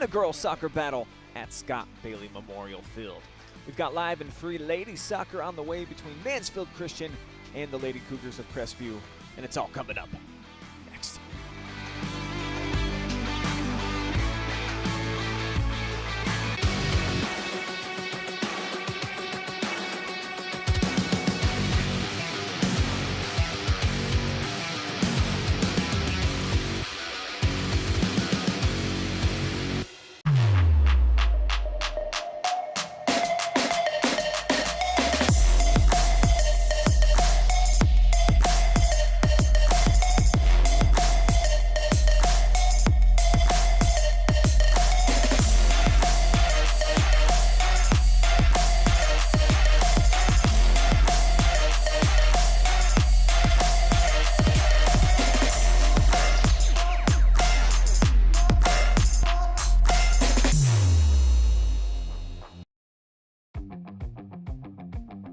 girls soccer battle at Scott Bailey Memorial Field. We've got live and free ladies soccer on the way between Mansfield Christian and the Lady Cougars of Crestview, and it's all coming up next.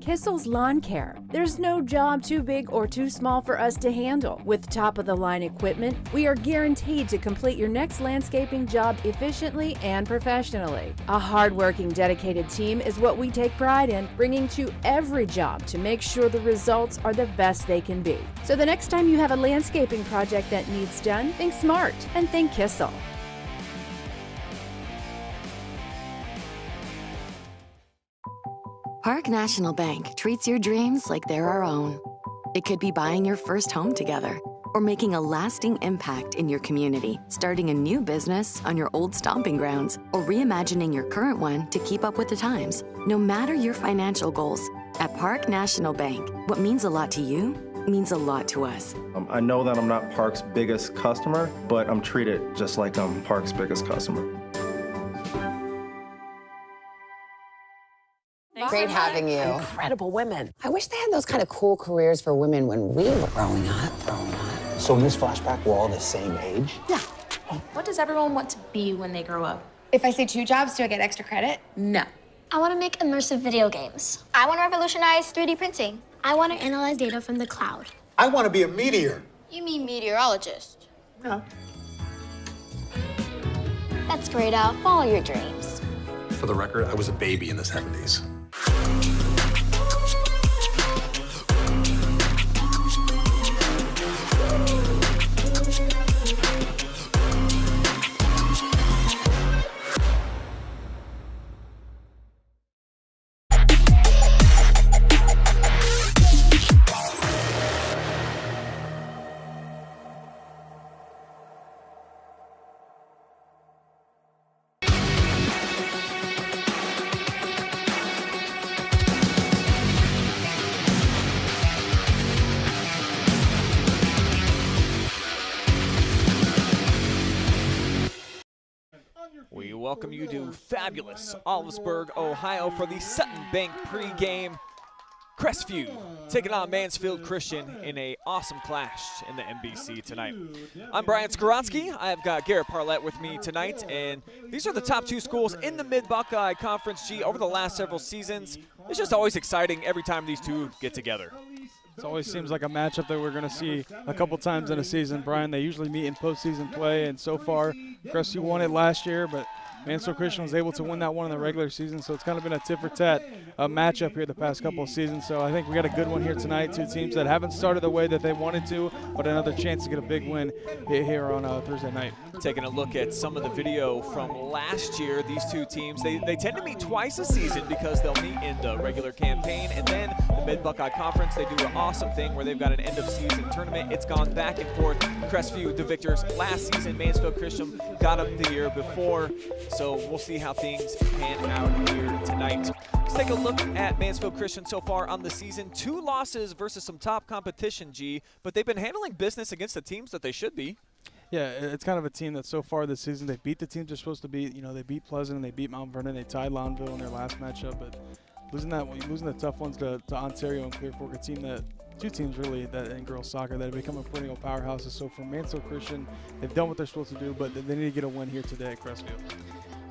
Kissel's Lawncare. There's no job too big or too small for us to handle. With top-of-the-line equipment, we are guaranteed to complete your next landscaping job efficiently and professionally. A hard-working, dedicated team is what we take pride in, bringing to every job to make sure the results are the best they can be. So the next time you have a landscaping project that needs done, think smart and think Kissel. Park National Bank treats your dreams like they're our own. It could be buying your first home together or making a lasting impact in your community, starting a new business on your old stomping grounds, or reimagining your current one to keep up with the times. No matter your financial goals, at Park National Bank, what means a lot to you means a lot to us. I know that I'm not Park's biggest customer, but I'm treated just like I'm Park's biggest customer. Great having you. Incredible women. I wish they had those kind of cool careers for women when we were growing up. So in this flashback, we're all the same age? Yeah. What does everyone want to be when they grow up? If I say 2 jobs, do I get extra credit? No. I want to make immersive video games. I want to revolutionize 3D printing. I want to analyze data from the cloud. I want to be a meteor. You mean meteorologist? No. That's great, Al. Follow your dreams. For the record, I was a baby in the 70s. We welcome you to fabulous Olivesburg, Ohio for the Sutton Bank pregame. Crestview taking on Mansfield Christian in an awesome clash in the MBC tonight. I'm Brian Skowronski. I've got Garret Parlett with me tonight, and these are the top 2 schools in the Mid-Buckeye Conference. G, over the last several seasons, it's just always exciting every time these two get together. It always seems like a matchup that we're going to see a couple times in a season, Brian. They usually meet in postseason play, and so far, Crestview won it last year, but Mansfield Christian was able to win that one in the regular season, so it's kind of been a tit-for-tat matchup here the past couple of seasons. So I think we got a good one here tonight. 2 teams that haven't started the way that they wanted to, but another chance to get a big win here on Thursday night. Taking a look at some of the video from last year, these 2 teams, they tend to meet twice a season because they'll meet in the regular campaign, and then the Mid-Buckeye Conference, they do an awesome thing where they've got an end-of-season tournament. It's gone back and forth. Crestview, the victors last season. Mansfield Christian got them the year before. So we'll see how things pan out here tonight. Let's take a look at Mansfield Christian so far on the season. 2 losses versus some top competition, G, but they've been handling business against the teams that they should be. Yeah, it's kind of a team that so far this season, they beat the teams they're supposed to beat. You know, they beat Pleasant and they beat Mount Vernon. They tied Loudonville in their last matchup, but losing the tough ones to Ontario and Clear Fork, a team that 2 teams really that in girls soccer that have become a perennial powerhouses. So for Mansfield Christian, they've done what they're supposed to do, but they need to get a win here today at Crestview.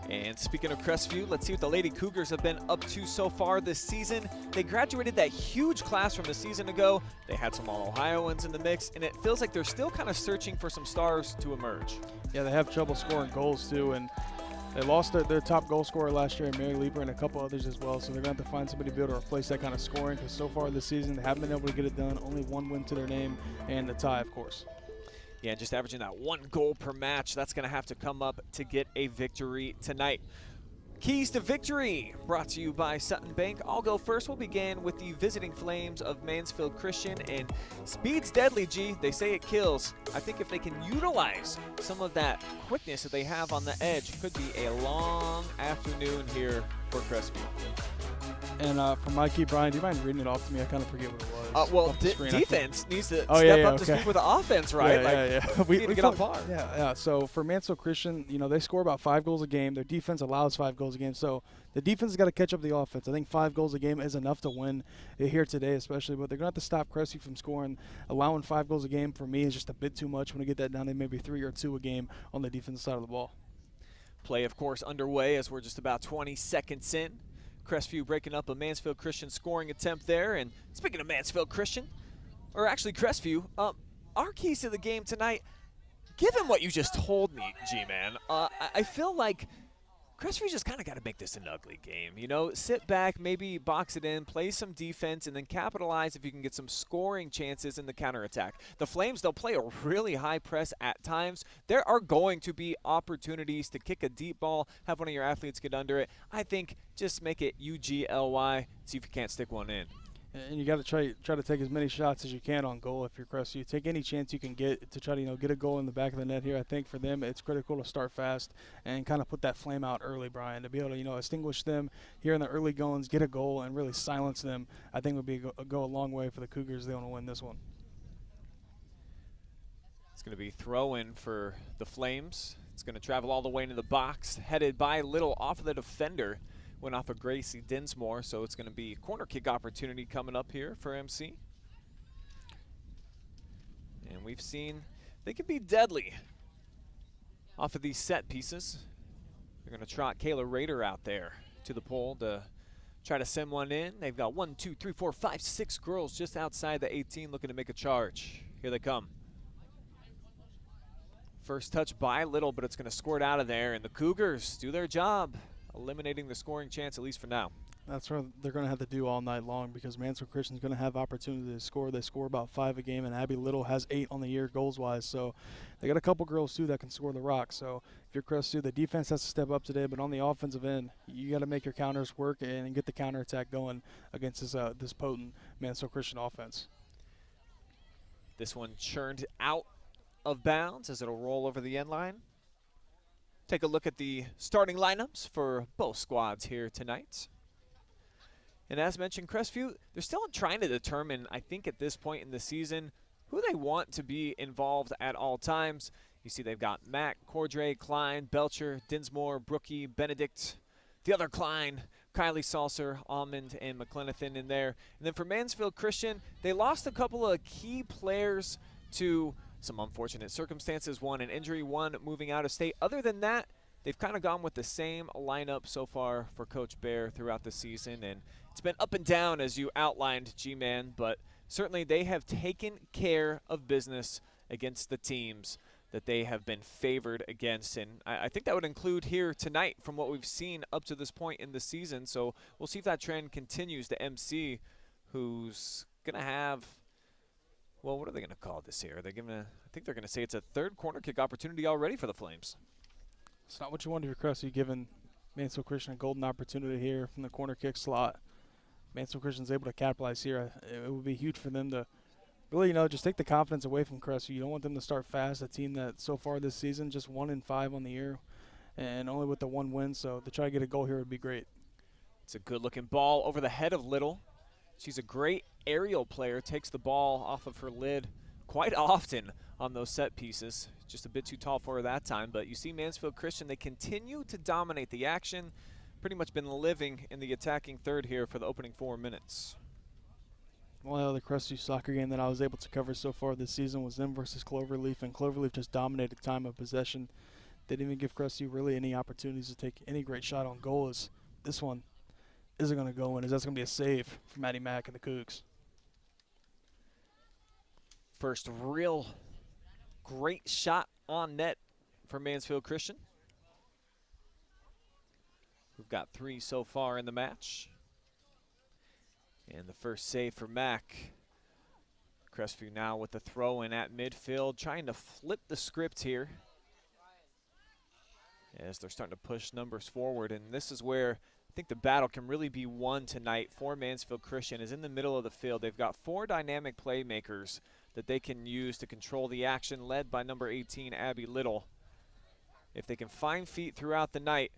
And speaking of Crestview, let's see what the Lady Cougars have been up to so far this season. They graduated that huge class from a season ago. They had some All-Ohioans in the mix, and it feels like they're still kind of searching for some stars to emerge. Yeah, they have trouble scoring goals too, and They lost their top goal scorer last year, Mary Leeper, and a couple others as well. So they're going to have to find somebody to be able to replace that kind of scoring, because so far this season they haven't been able to get it done. Only one win to their name, and the tie, of course. Yeah, just averaging that 1 goal per match. That's going to have to come up to get a victory tonight. Keys to victory brought to you by Sutton Bank. I'll go first. We'll begin with the visiting Flames of Mansfield Christian. And speed's deadly, G. They say it kills. I think if they can utilize some of that quickness that they have on the edge, could be a long afternoon here for Crestview. And for my key, Brian, do you mind reading it off to me? I kind of forget what it was. Well, defense needs to step up to speed with the offense, right? Yeah. We need to get on par. Yeah. So for Mansfield Christian, they score about 5 goals a game. Their defense allows 5 goals a game. So the defense has got to catch up to the offense. I think 5 goals a game is enough to win here today, especially. But they're going to have to stop Crestview from scoring. Allowing 5 goals a game for me is just a bit too much. When we get that down to maybe 3 or 2 a game on the defensive side of the ball. Play, of course, underway as we're just about 20 seconds in. Crestview breaking up a Mansfield Christian scoring attempt there. And speaking of Mansfield Christian, or actually Crestview, our keys to the game tonight, given what you just told me, G-Man, I feel like Crestview just kind of got to make this an ugly game. Sit back, maybe box it in, play some defense, and then capitalize if you can get some scoring chances in the counterattack. The Flames, they'll play a really high press at times. There are going to be opportunities to kick a deep ball, have one of your athletes get under it. I think just make it UGLY, see if you can't stick one in. And you got to try to take as many shots as you can on goal if you're Crestview. Take any chance you can get to try to get a goal in the back of the net here. I think for them it's critical to start fast and kind of put that flame out early, Brian, to be able to extinguish them here in the early goings, get a goal, and really silence them. I think would go a long way for the Cougars. They want to win this one. It's going to be throw-in for the Flames. It's going to travel all the way into the box, headed by Little off of the defender. Went off of Gracie Dinsmore, so it's going to be a corner kick opportunity coming up here for MC. And we've seen they can be deadly off of these set pieces. They're going to trot Kayla Rader out there to the pole to try to send one in. They've got 1, 2, 3, 4, 5, 6 girls just outside the 18 looking to make a charge. Here they come. First touch by Little, but it's going to squirt out of there, and the Cougars do their job, eliminating the scoring chance, at least for now. That's what they're going to have to do all night long, because Mansfield Christian's going to have opportunity to score. They score about 5 a game, and Abby Little has 8 on the year goals-wise. So they got a couple girls, too, that can score the rock. So if you're Crestview, the defense has to step up today, but on the offensive end, you got to make your counters work and get the counterattack going against this potent Mansfield Christian offense. This one churned out of bounds as it'll roll over the end line. Take a look at the starting lineups for both squads here tonight. And as mentioned, Crestview, they're still trying to determine, I think at this point in the season, who they want to be involved at all times. You see they've got Mack, Cordray, Cline, Belcher, Dinsmore, Brookie, Benedict, the other Cline, Kylie Salser, Almond, and McClenathan in there. And then for Mansfield Christian, they lost a couple of key players to some unfortunate circumstances, one an injury, one moving out of state. Other than that, they've kind of gone with the same lineup so far for Coach Bear throughout the season, and it's been up and down as you outlined, G-Man, but certainly they have taken care of business against the teams that they have been favored against, and I think that would include here tonight from what we've seen up to this point in the season. So we'll see if that trend continues to MC, who's going to have, well, what are they going to call this here? They're giving I think they're going to say it's a third corner kick opportunity already for the Flames. It's not what you want to do, Crestview, giving Mansfield Christian a golden opportunity here from the corner kick slot. Mansfield Christian's able to capitalize here. It would be huge for them to really, just take the confidence away from Crestview. You don't want them to start fast, a team that so far this season just 1-5 on the year and only with the 1 win. So to try to get a goal here would be great. It's a good-looking ball over the head of Little. She's a great aerial player, takes the ball off of her lid quite often on those set pieces. Just a bit too tall for her that time, but you see Mansfield Christian, they continue to dominate the action. Pretty much been living in the attacking third here for the opening 4 minutes. Well, the Crestview soccer game that I was able to cover so far this season was them versus Cloverleaf, and Cloverleaf just dominated time of possession. They didn't even give Crestview really any opportunities to take any great shot on goal. As this one isn't going to go in, as that's going to be a save from Maddie Mack and the Cougs. First real great shot on net for Mansfield Christian. who've got 3 so far in the match. And the first save for Mack. Crestview now with the throw in at midfield, trying to flip the script here as they're starting to push numbers forward. And this is where I think the battle can really be won tonight for Mansfield Christian, is in the middle of the field. They've got 4 dynamic playmakers that they can use to control the action, led by number 18, Abby Little. If they can find feet throughout the night,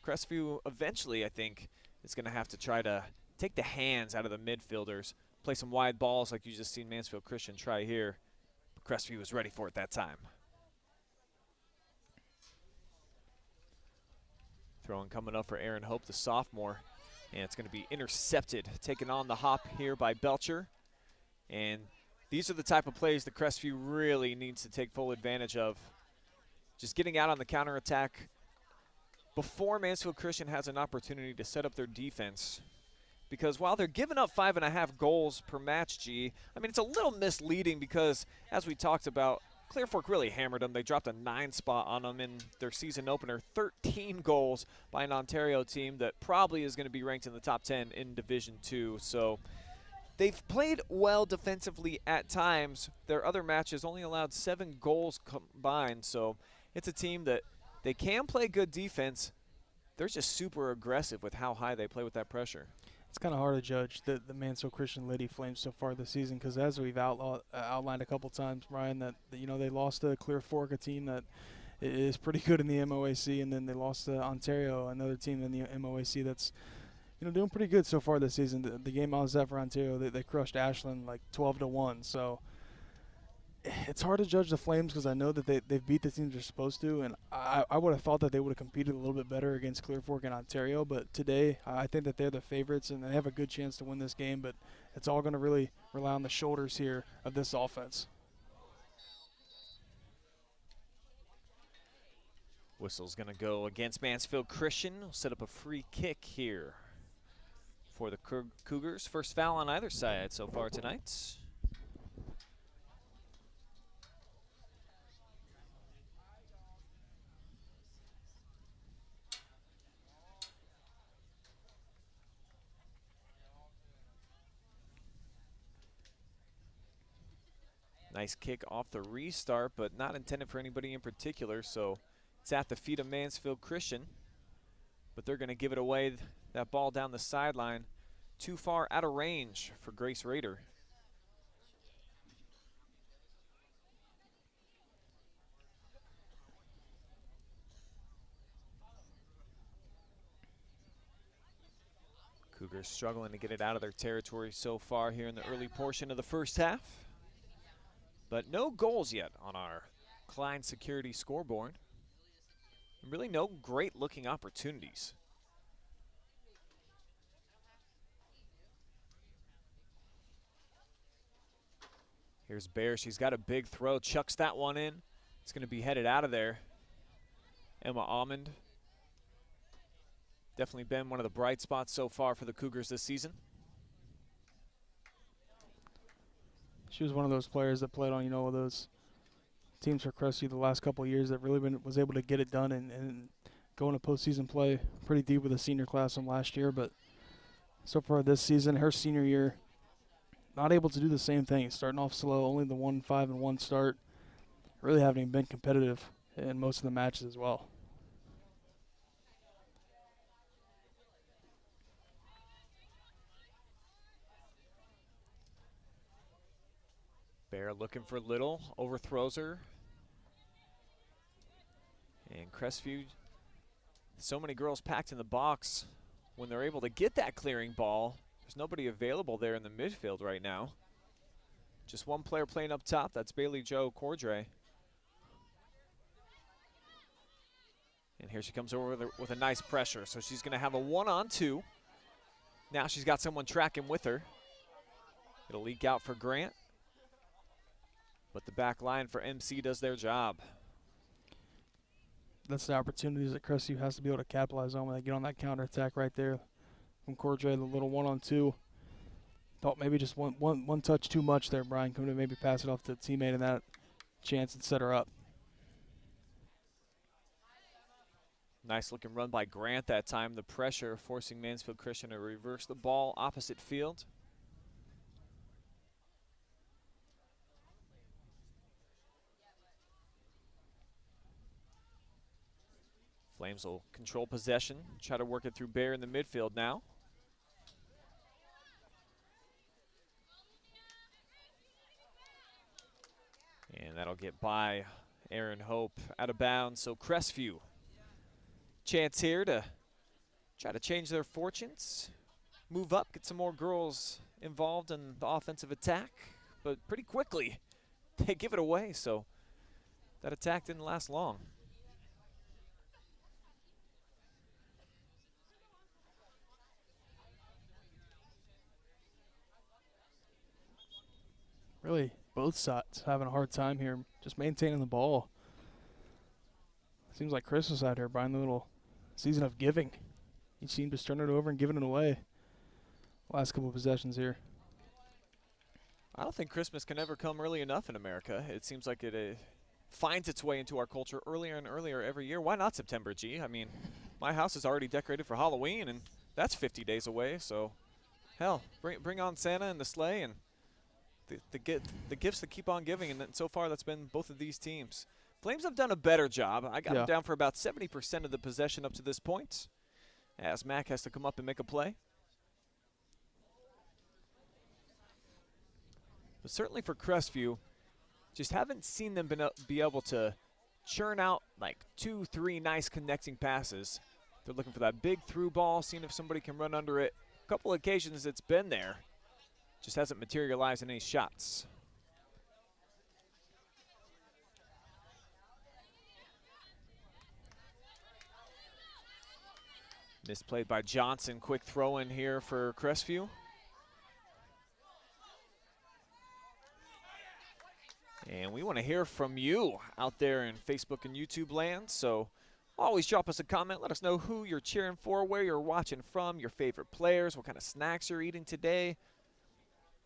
Crestview eventually, I think, is going to have to try to take the hands out of the midfielders, play some wide balls like you just seen Mansfield Christian try here. But Crestview was ready for it that time. Throwing coming up for Aaron Hope, the sophomore, and it's going to be intercepted, taken on the hop here by Belcher. And these are the type of plays that Crestview really needs to take full advantage of. Just getting out on the counterattack before Mansfield Christian has an opportunity to set up their defense. Because while they're giving up 5.5 goals per match, G, I mean, it's a little misleading because, as we talked about, Clear Fork really hammered them. They dropped a 9 spot on them in their season opener. 13 goals by an Ontario team that probably is going to be ranked in the top 10 in Division II. So they've played well defensively at times. Their other matches only allowed 7 goals combined. So it's a team that they can play good defense. They're just super aggressive with how high they play with that pressure. It's kind of hard to judge the Mansfield Christian Lady Flames so far this season because, as we've outlined a couple times, Brian, that you know they lost to Clear Fork, a team that is pretty good in the MOAC, and then they lost to Ontario, another team in the MOAC that's doing pretty good so far this season. The game I was at for Ontario, they crushed Ashland like 12-1. So it's hard to judge the Flames because I know that they've beat the teams they're supposed to, and I would have thought that they would have competed a little bit better against Clear Fork and Ontario. But today, I think that they're the favorites, and they have a good chance to win this game. But it's all going to really rely on the shoulders here of this offense. Whistle's going to go against Mansfield Christian. We'll set up a free kick here for the Cougars. First foul on either side so far tonight. Nice kick off the restart, but not intended for anybody in particular, so it's at the feet of Mansfield Christian. But they're going to give it away, that ball down the sideline, too far out of range for Grace Rader. Cougars struggling to get it out of their territory so far here in the early portion of the first half. But no goals yet on our Cline Security scoreboard. And really no great looking opportunities. Here's Bear, she's got a big throw, chucks that one in. It's gonna be headed out of there. Emma Almond. Definitely been one of the bright spots so far for the Cougars this season. She was one of those players that played on, those teams for Crestview the last couple of years that really was able to get it done and go into postseason play pretty deep with the senior class from last year. But so far this season, her senior year, not able to do the same thing. Starting off slow, only the 1-5-1 start. Really haven't even been competitive in most of the matches as well. Bear looking for Little, overthrows her. And Crestview, so many girls packed in the box. When they're able to get that clearing ball, there's nobody available there in the midfield right now. Just one player playing up top, that's Bailey Jo Cordray. And here she comes over with a nice pressure. So she's gonna have a 1-on-2. Now she's got someone tracking with her. It'll leak out for Grant. But the back line for MC does their job. That's the opportunities that Crestview has to be able to capitalize on when they get on that counterattack right there. From Cordray, the little 1-on-2. Thought maybe just one touch too much there, Brian. Could have maybe pass it off to a teammate in that chance and set her up. Nice looking run by Grant that time. The pressure forcing Mansfield Christian to reverse the ball opposite field. Flames will control possession, try to work it through Bear in the midfield now. And that'll get by Aaron Hope out of bounds. So Crestview, chance here to try to change their fortunes, move up, get some more girls involved in the offensive attack. But pretty quickly, they give it away. So that attack didn't last long. Really, both sides having a hard time here, just maintaining the ball. Seems like Chris was out here, Brian, the little season of giving. Each team just turning it over and giving it away. Last couple of possessions here. I don't think Christmas can ever come early enough in America. It seems like it finds its way into our culture earlier and earlier every year. Why not September, G? I mean, my house is already decorated for Halloween, and that's 50 days away. So, hell, bring on Santa and the sleigh and the gifts that keep on giving, and so far that's been both of these teams. Flames have done a better job. I got them down for about 70% of the possession up to this point, as Mac has to come up and make a play. But certainly for Crestview, just haven't seen them be able to churn out like 2-3 nice connecting passes. They're looking for that big through ball, seeing if somebody can run under it. A couple of occasions it's been there. Just hasn't materialized in any shots. Misplayed by Johnson. Quick throw in here for Crestview. And we want to hear from you out there in Facebook and YouTube land. So always drop us a comment. Let us know who you're cheering for, where you're watching from, your favorite players, what kind of snacks you're eating today.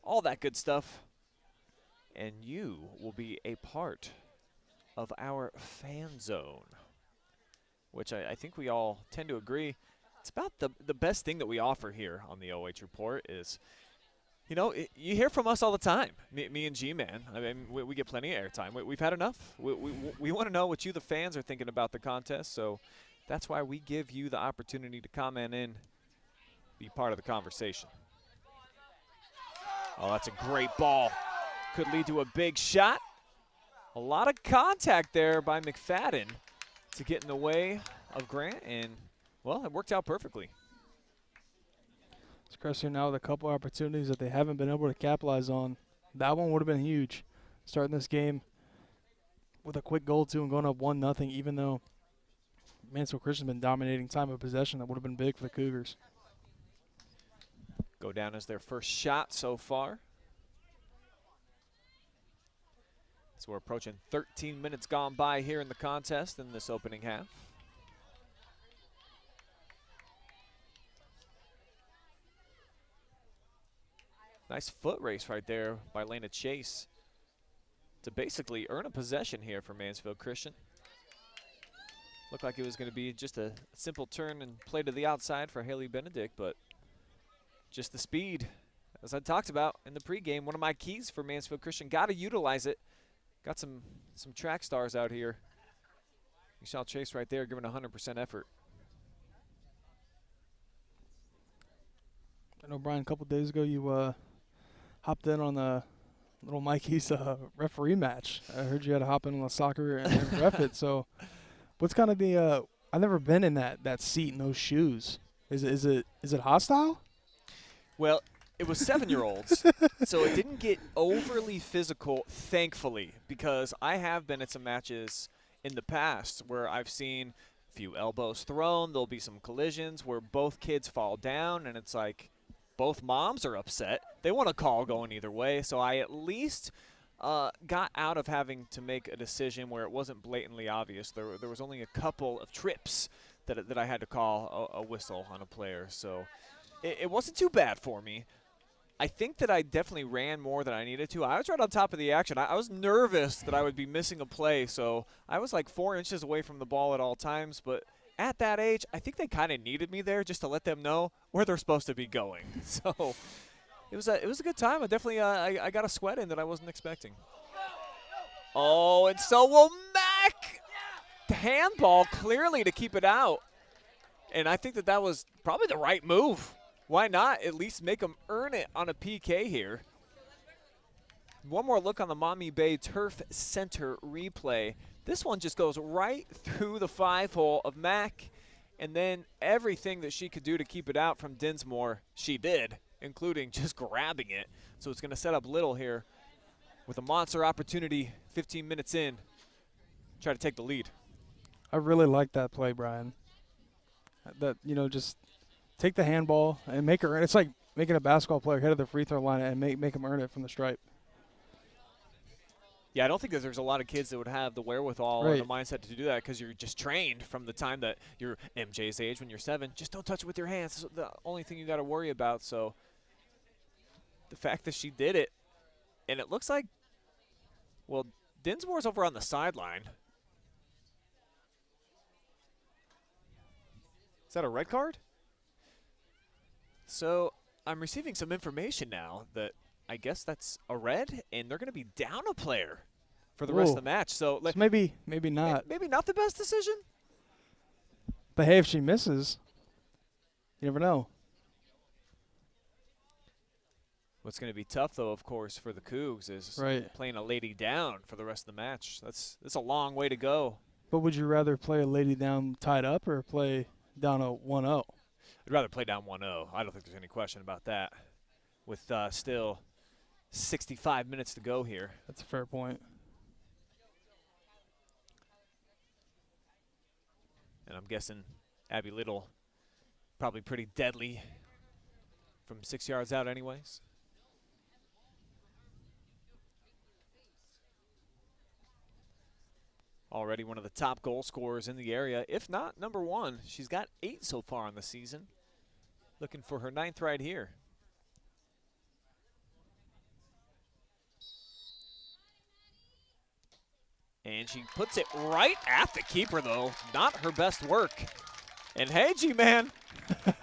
All that good stuff. And you will be a part of our fan zone, which I think we all tend to agree. It's about the best thing that we offer here on the OH Report is, you know, you hear from us all the time, me and G-Man. I mean, we get plenty of airtime. We've had enough. We want to know what you, the fans, are thinking about the contest, so that's why we give you the opportunity to comment in, be part of the conversation. Oh, that's a great ball. Could lead to a big shot. A lot of contact there by McFadden to get in the way of Grant, and, well, it worked out perfectly. It's Crestview now with a couple opportunities that they haven't been able to capitalize on. That one would have been huge, starting this game with a quick goal, too, and going up 1-0, even though Mansfield Christian's been dominating time of possession. That would have been big for the Cougars. Go down as their first shot so far. So we're approaching 13 minutes gone by here in the contest in this opening half. Nice foot race right there by Lena Chase to basically earn a possession here for Mansfield Christian. Looked like it was going to be just a simple turn and play to the outside for Haley Benedict, but just the speed, as I talked about in the pregame, one of my keys for Mansfield Christian. Got to utilize it. Got some track stars out here. Michelle Chase right there giving 100% effort. I know, Brian, a couple days ago you hopped in on the little Mikey's referee match. I heard you had to hop in on the soccer and ref it. So what's kind of the I've never been in that seat in those shoes. Is it hostile? Well, it was 7-year-olds, so it didn't get overly physical, thankfully, because I have been at some matches in the past where I've seen a few elbows thrown. There'll be some collisions where both kids fall down, and it's like both moms are upset. They want a call going either way, so I at least got out of having to make a decision where it wasn't blatantly obvious. There was only a couple of trips that I had to call a whistle on a player, so it wasn't too bad for me. I think that I definitely ran more than I needed to. I was right on top of the action. I was nervous that I would be missing a play, so I was like 4 inches away from the ball at all times, but at that age, I think they kind of needed me there just to let them know where they're supposed to be going. So it was a good time. I definitely I got a sweat in that I wasn't expecting. Oh, and so will Mac. The handball clearly to keep it out. And I think that was probably the right move. Why not at least make them earn it on a PK here? One more look on the Maumee Bay Turf Center replay. This one just goes right through the 5-hole of Mac, and then everything that she could do to keep it out from Dinsmore, she did, including just grabbing it. So it's going to set up Little here with a monster opportunity 15 minutes in. Try to take the lead. I really like that play, Brian. That, just take the handball and make her. It's like making a basketball player head of the free throw line and make them earn it from the stripe. Yeah, I don't think that there's a lot of kids that would have the wherewithal or the mindset to do that because you're just trained from the time that you're MJ's age when you're 7. Just don't touch it with your hands. That's the only thing you got to worry about. So the fact that she did it, and it looks like, well, Dinsmore's over on the sideline. Is that a red card? So I'm receiving some information now that I guess that's a red, and they're going to be down a player for the rest of the match. So maybe not. Maybe not the best decision. But hey, if she misses, you never know. What's going to be tough, though, of course, for the Cougs is playing a lady down for the rest of the match. That's a long way to go. But would you rather play a lady down tied up or play down a 1-0? I'd rather play down 1-0. I don't think there's any question about that. With still 65 minutes to go here. That's a fair point. And I'm guessing Abby Little probably pretty deadly from 6 yards out anyways. Already one of the top goal scorers in the area, if not number 1. She's got 8 so far on the season. Looking for her 9th right here. And she puts it right at the keeper, though. Not her best work. And hey, G-Man,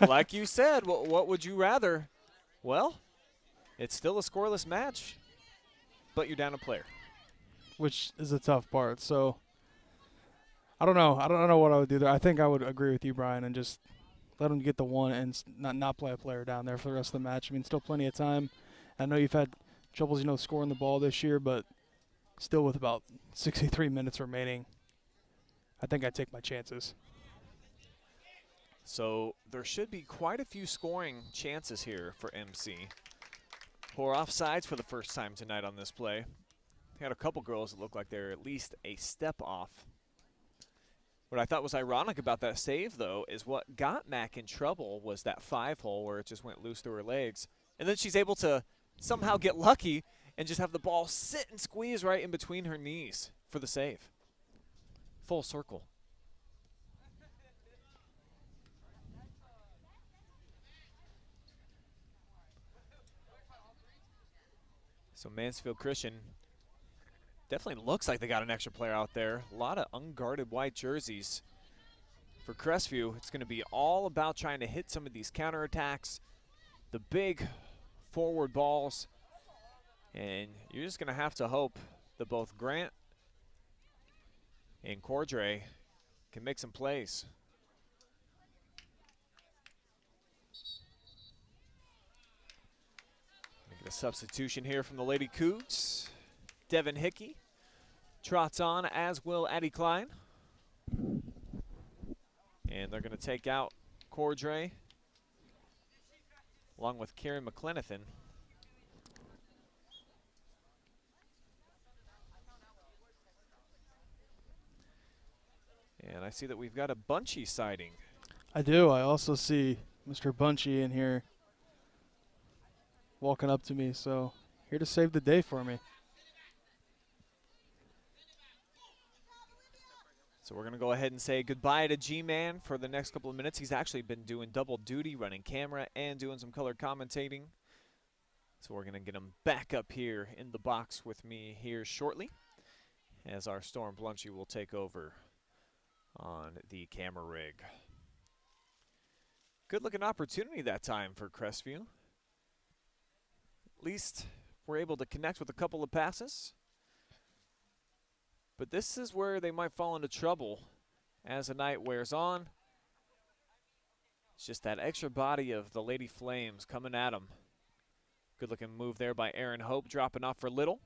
like you said, what would you rather? Well, it's still a scoreless match, but you're down a player. Which is a tough part. So, I don't know. I don't know what I would do there. I think I would agree with you, Brian, and just let them get the one and not play a player down there for the rest of the match. I mean, still plenty of time. I know you've had troubles, scoring the ball this year, but still with about 63 minutes remaining, I think I'd take my chances. So there should be quite a few scoring chances here for MC. 4 offsides for the first time tonight on this play. Had a couple girls that look like they're at least a step off. What I thought was ironic about that save, though, is what got Mac in trouble was that 5-hole where it just went loose through her legs. And then she's able to somehow get lucky and just have the ball sit and squeeze right in between her knees for the save. Full circle. So Mansfield Christian definitely looks like they got an extra player out there. A lot of unguarded white jerseys. For Crestview, it's going to be all about trying to hit some of these counterattacks, the big forward balls, and you're just going to have to hope that both Grant and Cordray can make some plays. Get a substitution here from the Lady Cougs. Devin Hickey trots on, as will Addie Cline. And they're going to take out Cordray along with Karen McClenathan. And I see that we've got a Bunchy sighting. I do. I also see Mr. Bunchy in here walking up to me, so here to save the day for me. So we're going to go ahead and say goodbye to G-Man for the next couple of minutes. He's actually been doing double duty, running camera and doing some color commentating. So we're going to get him back up here in the box with me here shortly as our Storm Blunchy will take over on the camera rig. Good looking opportunity that time for Crestview. At least we're able to connect with a couple of passes. But this is where they might fall into trouble as the night wears on. It's just that extra body of the Lady Flames coming at them. Good looking move there by Aaron Hope, dropping off for Little,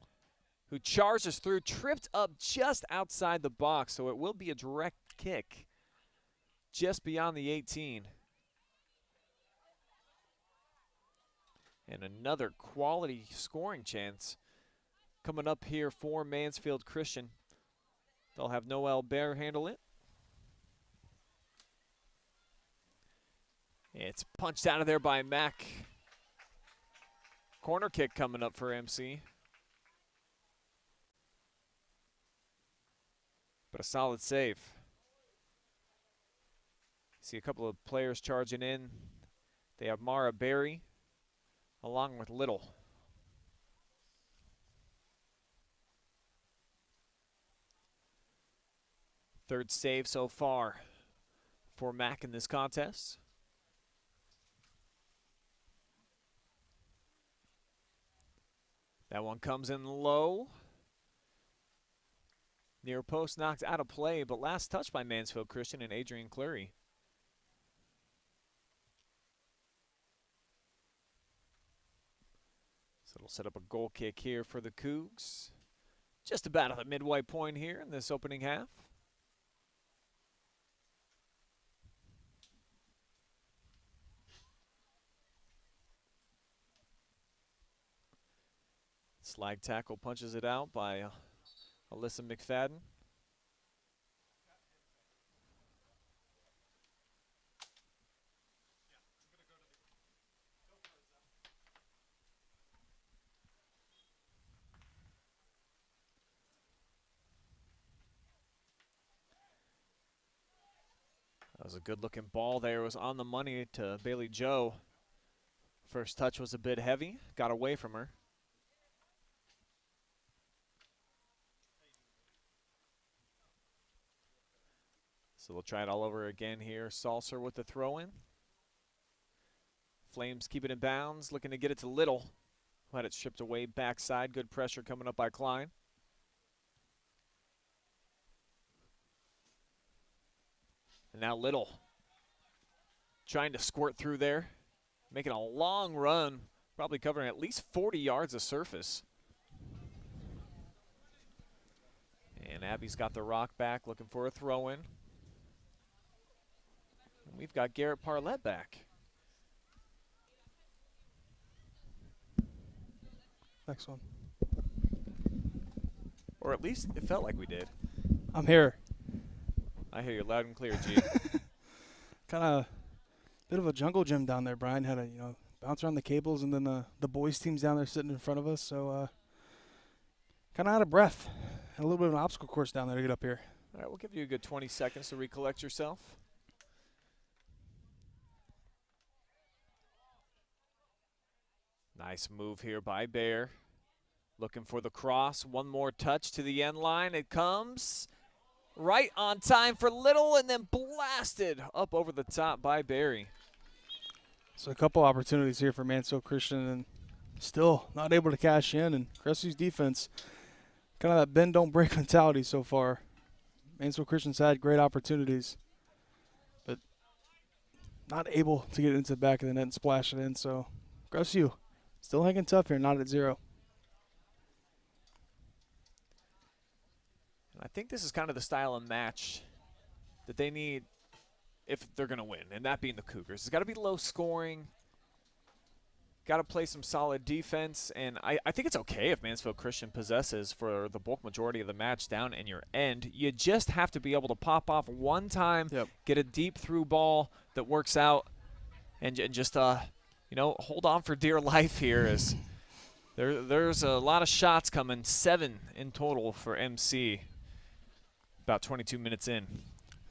who charges through, tripped up just outside the box, so it will be a direct kick just beyond the 18. And another quality scoring chance coming up here for Mansfield Christian. They'll have Noel Bear handle it. It's punched out of there by Mack. Corner kick coming up for MC. But a solid save. See a couple of players charging in. They have Mara Berry along with Little. Third save so far for Mack in this contest. That one comes in low. Near post knocked out of play, but last touch by Mansfield Christian and Adrian Cleary. So it'll set up a goal kick here for the Cougs. Just about at the midway point here in this opening half. Slag tackle punches it out by Alyssa McFadden. That was a good looking ball there. It was on the money to Bailey Joe. First touch was a bit heavy, got away from her. So they'll try it all over again here. Salser with the throw-in. Flames keep it in bounds, looking to get it to Little, who had it stripped away backside. Good pressure coming up by Cline. And now Little trying to squirt through there, making a long run, probably covering at least 40 yards of surface. And Abby's got the rock back, looking for a throw-in. We've got Garret Parlett back. Next one. Or at least it felt like we did. I'm here. I hear you loud and clear, G. Kind of bit of a jungle gym down there. Brian had to, bounce around the cables, and then the boys team's down there sitting in front of us. So kind of out of breath. Had a little bit of an obstacle course down there to get up here. All right, we'll give you a good 20 seconds to recollect yourself. Nice move here by Bear. Looking for the cross. One more touch to the end line. It comes right on time for Little, and then blasted up over the top by Barry. So a couple opportunities here for Mansfield Christian, and still not able to cash in. And Crestview's defense, kind of that bend don't break mentality so far. Mansfield Christian's had great opportunities, but not able to get into the back of the net and splash it in. So Crestview still hanging tough here, not at 0. I think this is kind of the style of match that they need if they're going to win, and that being the Cougars. It's got to be low scoring, got to play some solid defense, and I think it's okay if Mansfield Christian possesses for the bulk majority of the match down in your end. You just have to be able to pop off one time, get a deep through ball that works out, and just hold on for dear life here as there's a lot of shots coming, 7 in total for MC. About 22 minutes in.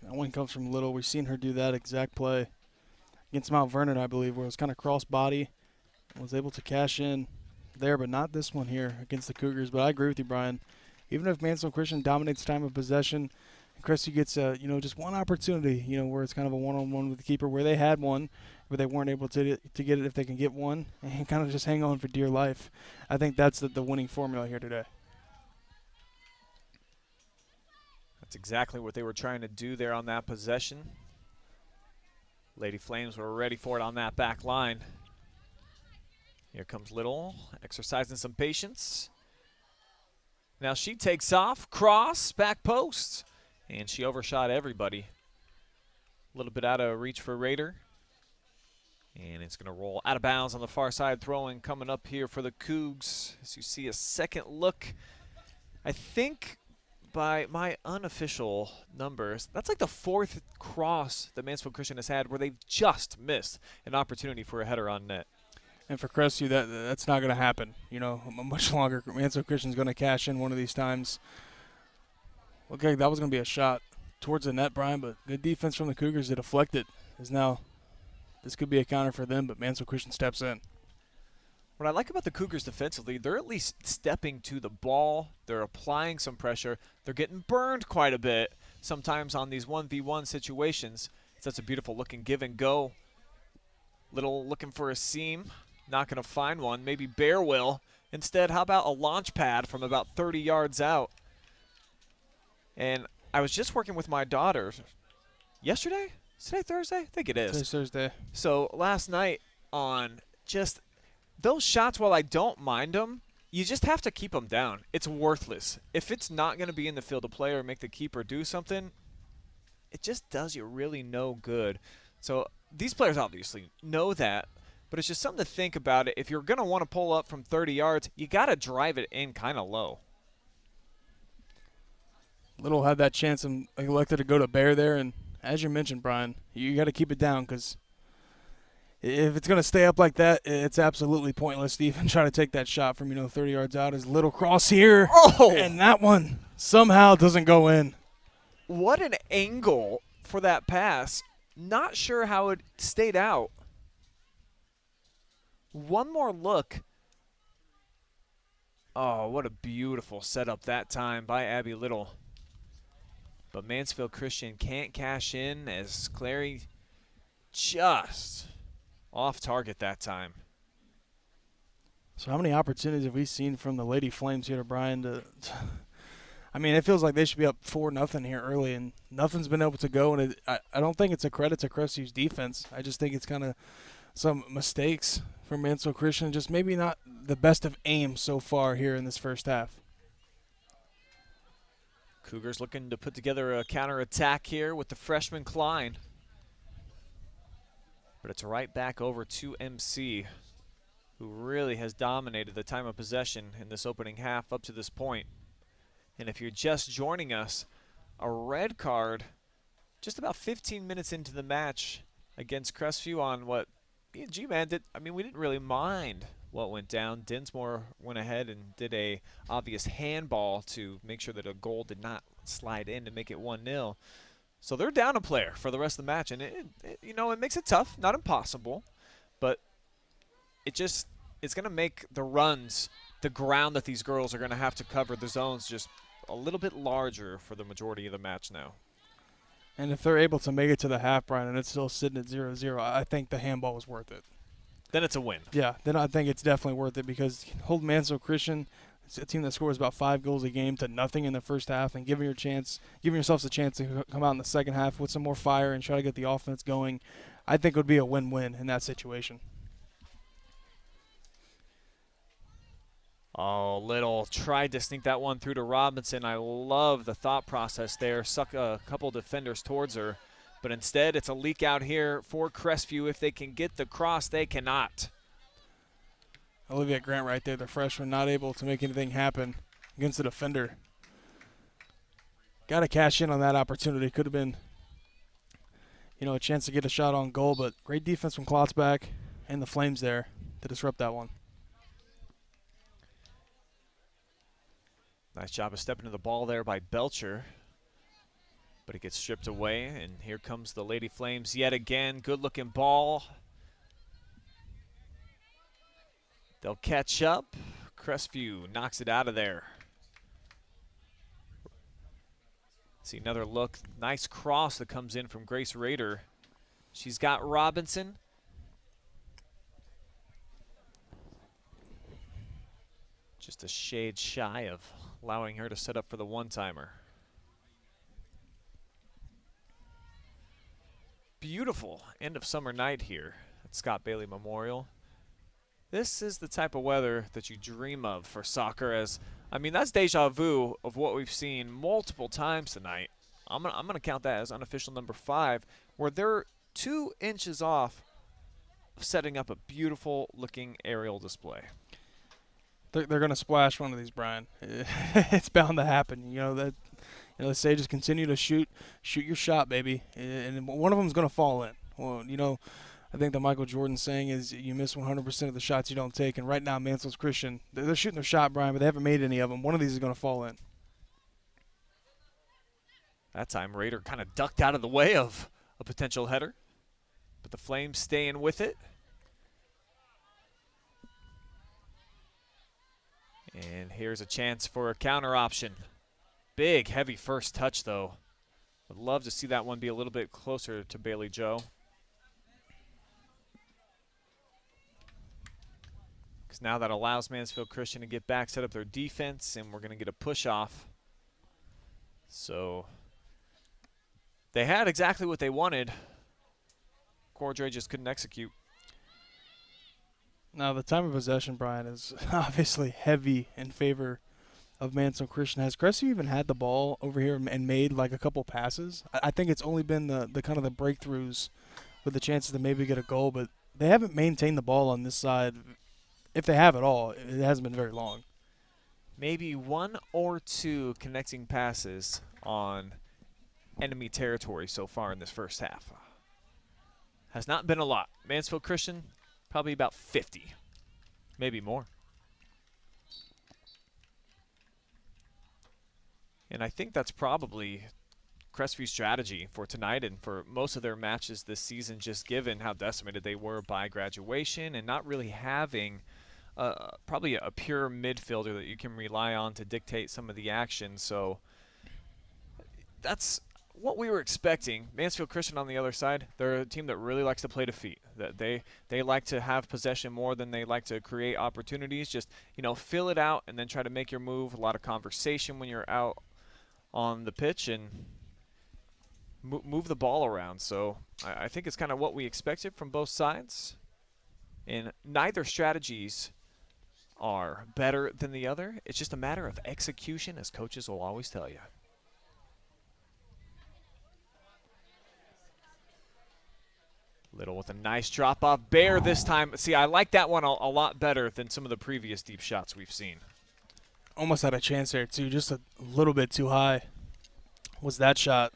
That one comes from Little. We've seen her do that exact play against Mount Vernon, I believe, where it was kind of cross body. Was able to cash in there, but not this one here against the Cougars. But I agree with you, Brian. Even if Mansfield Christian dominates time of possession Crestview gets just one opportunity, where it's kind of a one-on-one with the keeper, where they had one, but they weren't able to get it if they can get one, and kind of just hang on for dear life. I think that's the winning formula here today. That's exactly what they were trying to do there on that possession. Lady Flames were ready for it on that back line. Here comes Little, exercising some patience. Now she takes off, cross, back post, and she overshot everybody. A little bit out of reach for Raider. And it's going to roll out of bounds on the far side, throwing coming up here for the Cougs. As you see a second look, I think by my unofficial numbers, that's like the 4th cross that Mansfield Christian has had where they've just missed an opportunity for a header on net. And for Crestview, that's not going to happen. Much longer. Mansfield Christian's going to cash in one of these times. Looked like that was going to be a shot towards the net, Brian, but good defense from the Cougars to deflect it. This could be a counter for them, but Mansfield Christian steps in. What I like about the Cougars defensively, they're at least stepping to the ball. They're applying some pressure. They're getting burned quite a bit sometimes on these 1v1 situations. So that's a beautiful looking give and go. Little looking for a seam. Not going to find one. Maybe Bear will. Instead, how about a launch pad from about 30 yards out? And I was just working with my daughter yesterday? Is today Thursday? I think it is. Today's Thursday. So last night on just those shots, while I don't mind them, you just have to keep them down. It's worthless. If it's not going to be in the field of play or make the keeper do something, it just does you really no good. So these players obviously know that, but it's just something to think about it. If you're going to want to pull up from 30 yards, you got to drive it in kind of low. Little had that chance and elected to go to Bear there, and as you mentioned, Brian, you got to keep it down because if it's going to stay up like that, it's absolutely pointless to even try to take that shot from 30 yards out. His little cross here, and that one somehow doesn't go in. What an angle for that pass. Not sure how it stayed out. One more look. Oh, what a beautiful setup that time by Abby Little. But Mansfield Christian can't cash in as Clary just off target that time. So how many opportunities have we seen from the Lady Flames here, Brian? It feels like they should be up 4-0 here early, and nothing's been able to go. And I don't think it's a credit to Crestview's defense. I just think it's kind of some mistakes from Mansfield Christian, just maybe not the best of aim so far here in this first half. Cougars looking to put together a counterattack here with the freshman Cline. But it's right back over to MC, who really has dominated the time of possession in this opening half up to this point. And if you're just joining us, a red card just about 15 minutes into the match against Crestview on what me and G-Man did. We didn't really mind what went down. Dinsmore went ahead and did a obvious handball to make sure that a goal did not slide in to make it 1-0. So they're down a player for the rest of the match, and it makes it tough, not impossible, but it's going to make the runs, the ground that these girls are going to have to cover, the zones, just a little bit larger for the majority of the match now. And if they're able to make it to the half, Brian, and it's still sitting at 0-0, I think the handball was worth it. Then it's a win. Yeah, then I think it's definitely worth it because hold Mansfield Christian, it's a team that scores about 5 goals a game to nothing in the first half, and giving yourselves a chance to come out in the second half with some more fire and try to get the offense going, I think would be a win-win in that situation. Oh, Little tried to sneak that one through to Robinson. I love the thought process there. Suck a couple defenders towards her. But instead, it's a leak out here for Crestview. If they can get the cross, they cannot. Olivia Grant right there, the freshman, not able to make anything happen against the defender. Got to cash in on that opportunity. Could have been, a chance to get a shot on goal, but great defense from Klotzbach and the Flames there to disrupt that one. Nice job of stepping to the ball there by Belcher. But it gets stripped away, and here comes the Lady Flames yet again. Good-looking ball. They'll catch up. Crestview knocks it out of there. See another look. Nice cross that comes in from Grace Rader. She's got Robinson. Just a shade shy of allowing her to set up for the one-timer. Beautiful end of summer night here at Scott Bailey Memorial. This is the type of weather that you dream of for soccer. I mean, that's deja vu of what we've seen multiple times tonight. I'm gonna count that as unofficial number 5, where they're 2 inches off of setting up a beautiful looking aerial display. They're going to splash one of these, Brian. It's bound to happen. They say just continue to shoot your shot, baby, and one of them's going to fall in. Well, I think the Michael Jordan saying is you miss 100% of the shots you don't take, and right now Mansfield Christian, they're shooting their shot, Brian, but they haven't made any of them. One of these is going to fall in. That time Raider kind of ducked out of the way of a potential header, but the Flames staying with it. And here's a chance for a counter option. Big, heavy first touch, though. Would love to see that one be a little bit closer to Bailey Joe. Because now that allows Mansfield Christian to get back, set up their defense, and we're going to get a push off. So they had exactly what they wanted. Cordray just couldn't execute. Now, the time of possession, Brian, is obviously heavy in favor of Mansfield Christian. Has Crestview even had the ball over here and made like a couple passes? I think it's only been the kind of the breakthroughs with the chances to maybe get a goal, but they haven't maintained the ball on this side. If they have at all, it hasn't been very long. Maybe 1 or 2 connecting passes on enemy territory so far in this first half. Has not been a lot. Mansfield Christian, probably about 50, maybe more. And I think that's probably Crestview's strategy for tonight and for most of their matches this season, just given how decimated they were by graduation and not really having probably a pure midfielder that you can rely on to dictate some of the action. So that's what we were expecting. Mansfield Christian on the other side, they're a team that really likes to play to feet. That they like to have possession more than they like to create opportunities. Just, fill it out and then try to make your move. A lot of conversation when you're out on the pitch and move the ball around. So I think it's kind of what we expected from both sides. And neither strategies are better than the other. It's just a matter of execution, as coaches will always tell you. Little with a nice drop-off. Bear this time. See, I like that one a lot better than some of the previous deep shots we've seen. Almost had a chance there, too. Just a little bit too high was that shot.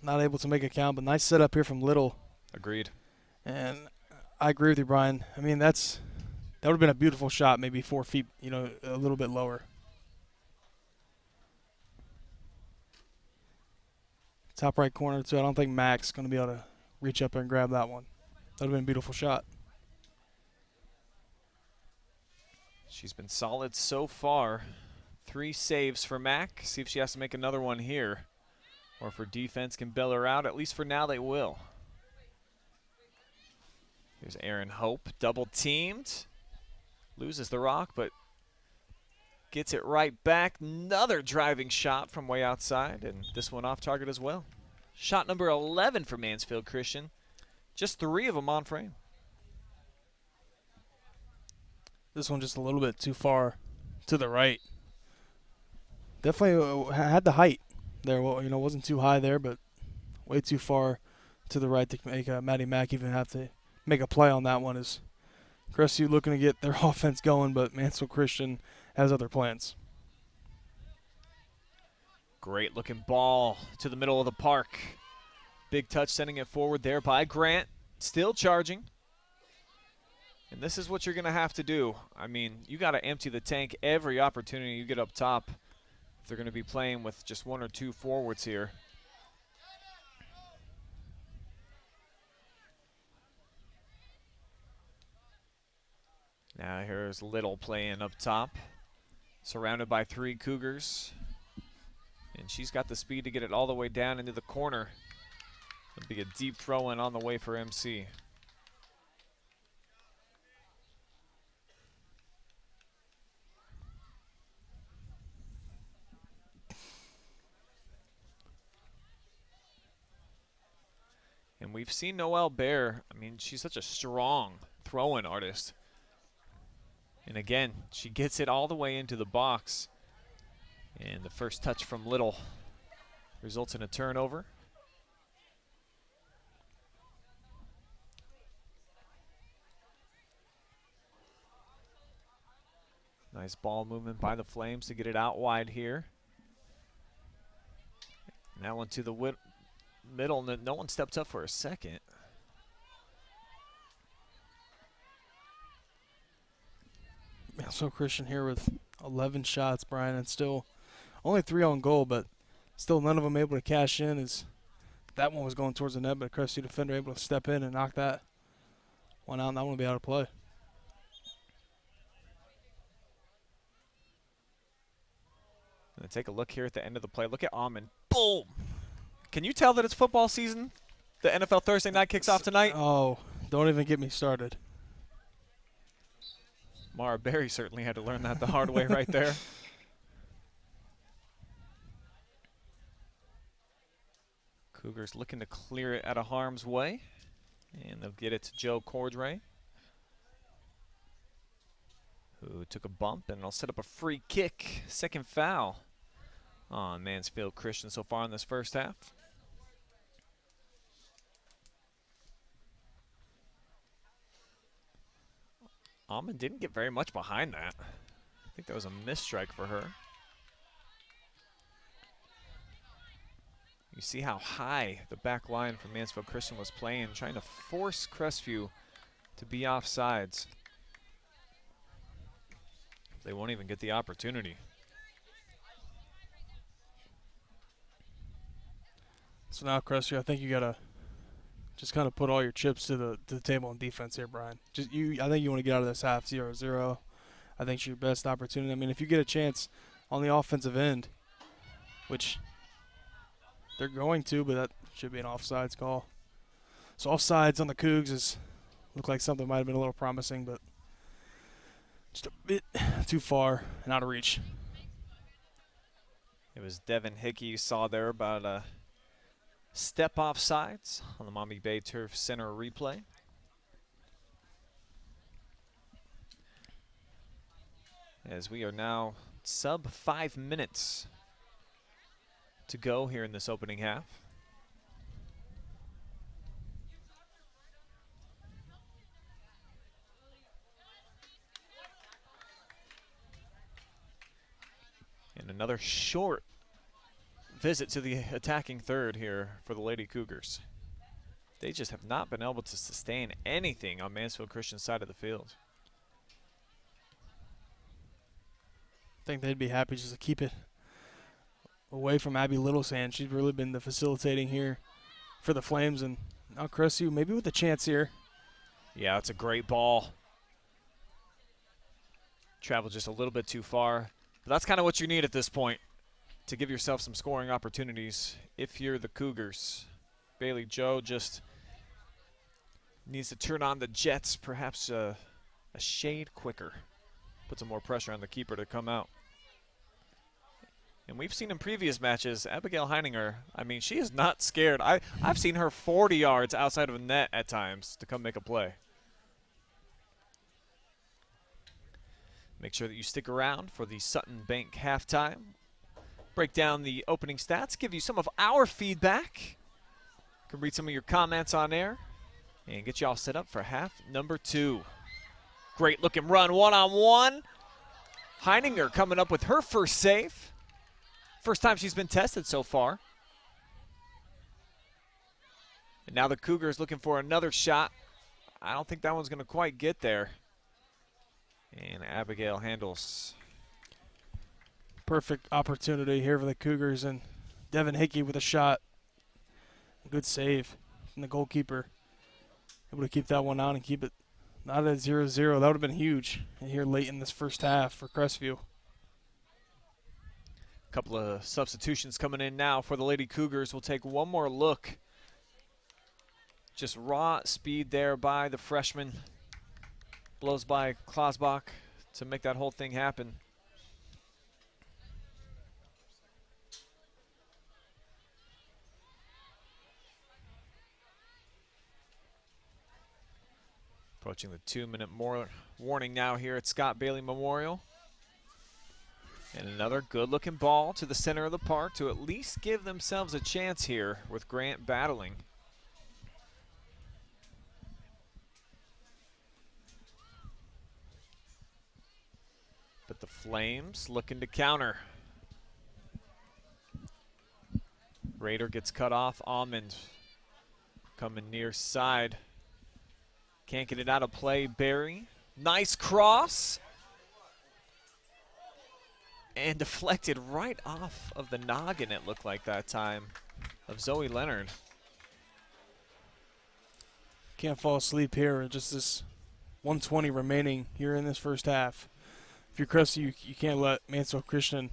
Not able to make a count, but nice setup here from Little. Agreed. And I agree with you, Brian. I mean, that would have been a beautiful shot, maybe 4 feet, a little bit lower. Top right corner, too. I don't think Mac's going to be able to reach up and grab that one. That would have been a beautiful shot. She's been solid so far. 3 saves for Mac. See if she has to make another one here. Or if her defense can bail her out. At least for now they will. Here's Aaron Hope. Double teamed. Loses the rock, but gets it right back. Another driving shot from way outside. And this one off target as well. Shot number 11 for Mansfield Christian. Just 3 of them on frame. This one just a little bit too far to the right. Definitely had the height there. Well, wasn't too high there, but way too far to the right to make Maddie Mack even have to make a play on that one. Is Crestview looking to get their offense going, but Mansfield Christian has other plans. Great looking ball to the middle of the park. Big touch sending it forward there by Grant. Still charging. And this is what you're going to have to do. I mean, you got to empty the tank every opportunity you get up top if they're going to be playing with just 1 or 2 forwards here. Now here's Little playing up top. Surrounded by 3 Cougars. And she's got the speed to get it all the way down into the corner. It'll be a deep throw-in on the way for MC. And we've seen Noelle Bear. I mean, she's such a strong throw-in artist. And again, she gets it all the way into the box. And the first touch from Little results in a turnover. Nice ball movement by the Flames to get it out wide here. And that one to the middle. No one stepped up for a second. So Christian here with 11 shots, Brian, and still only 3 on goal, but still none of them able to cash in. As that one was going towards the net, but a Crestview defender able to step in and knock that one out, and that one will be out of play. Gonna take a look here at the end of the play. Look at Almond. Boom! Can you tell that it's football season? The NFL Thursday night kicks off tonight. Oh, don't even get me started. Mara Berry certainly had to learn that the hard way right there. Cougars looking to clear it out of harm's way. And they'll get it to Joe Cordray, who took a bump, and it'll set up a free kick. Second foul on Mansfield Christian so far in this first half. Almond didn't get very much behind that. I think that was a misstrike for her. You see how high the back line from Mansfield Christian was playing, trying to force Crestview to be offsides. They won't even get the opportunity. So now, Crestview, I think you gotta just kind of put all your chips to the table on defense here, Brian. I think you want to get out of this half 0-0. I think it's your best opportunity. I mean, if you get a chance on the offensive end, which they're going to, but that should be an offsides call. So offsides on the Cougs look like something might have been a little promising, but just a bit too far and out of reach. It was Devin Hickey you saw there, about a step offsides on the Maumee Bay Turf Center replay. As we are now sub 5 minutes to go here in this opening half. And another short visit to the attacking third here for the Lady Cougars. They just have not been able to sustain anything on Mansfield Christian's side of the field. I think they'd be happy just to keep it away from Abby Little's hand. She's really been the facilitating here for the Flames, and now Crestview maybe with a chance here. Yeah, it's a great ball. Traveled just a little bit too far. But that's kind of what you need at this point to give yourself some scoring opportunities if you're the Cougars. Bailey Joe just needs to turn on the jets perhaps a shade quicker. Put some more pressure on the keeper to come out. And we've seen in previous matches, Abigail Heininger, I mean, she is not scared. I've seen her 40 yards outside of a net at times to come make a play. Make sure that you stick around for the Sutton Bank halftime. Break down the opening stats, give you some of our feedback. Can read some of your comments on air and get you all set up for half number 2. Great looking run, one-on-one. Heininger coming up with her first save. First time she's been tested so far. And now the Cougars looking for another shot. I don't think that one's going to quite get there. And Abigail handles. Perfect opportunity here for the Cougars, and Devin Hickey with a shot. Good save from the goalkeeper. Able to keep that one out and keep it not at 0-0. That would have been huge here late in this first half for Crestview. Couple of substitutions coming in now for the Lady Cougars. We'll take one more look. Just raw speed there by the freshman. Blows by Klausbach to make that whole thing happen. Approaching the 2-minute warning now here at Scott Bailey Memorial. And another good-looking ball to the center of the park to at least give themselves a chance here with Grant battling. But the Flames looking to counter. Raider gets cut off. Almond coming near side. Can't get it out of play. Barry. Nice cross. And deflected right off of the noggin, it looked like that time, of Zoe Leonard. Can't fall asleep here. Just this 120 remaining here in this first half. If you're Crestview, you can't let Mansfield Christian,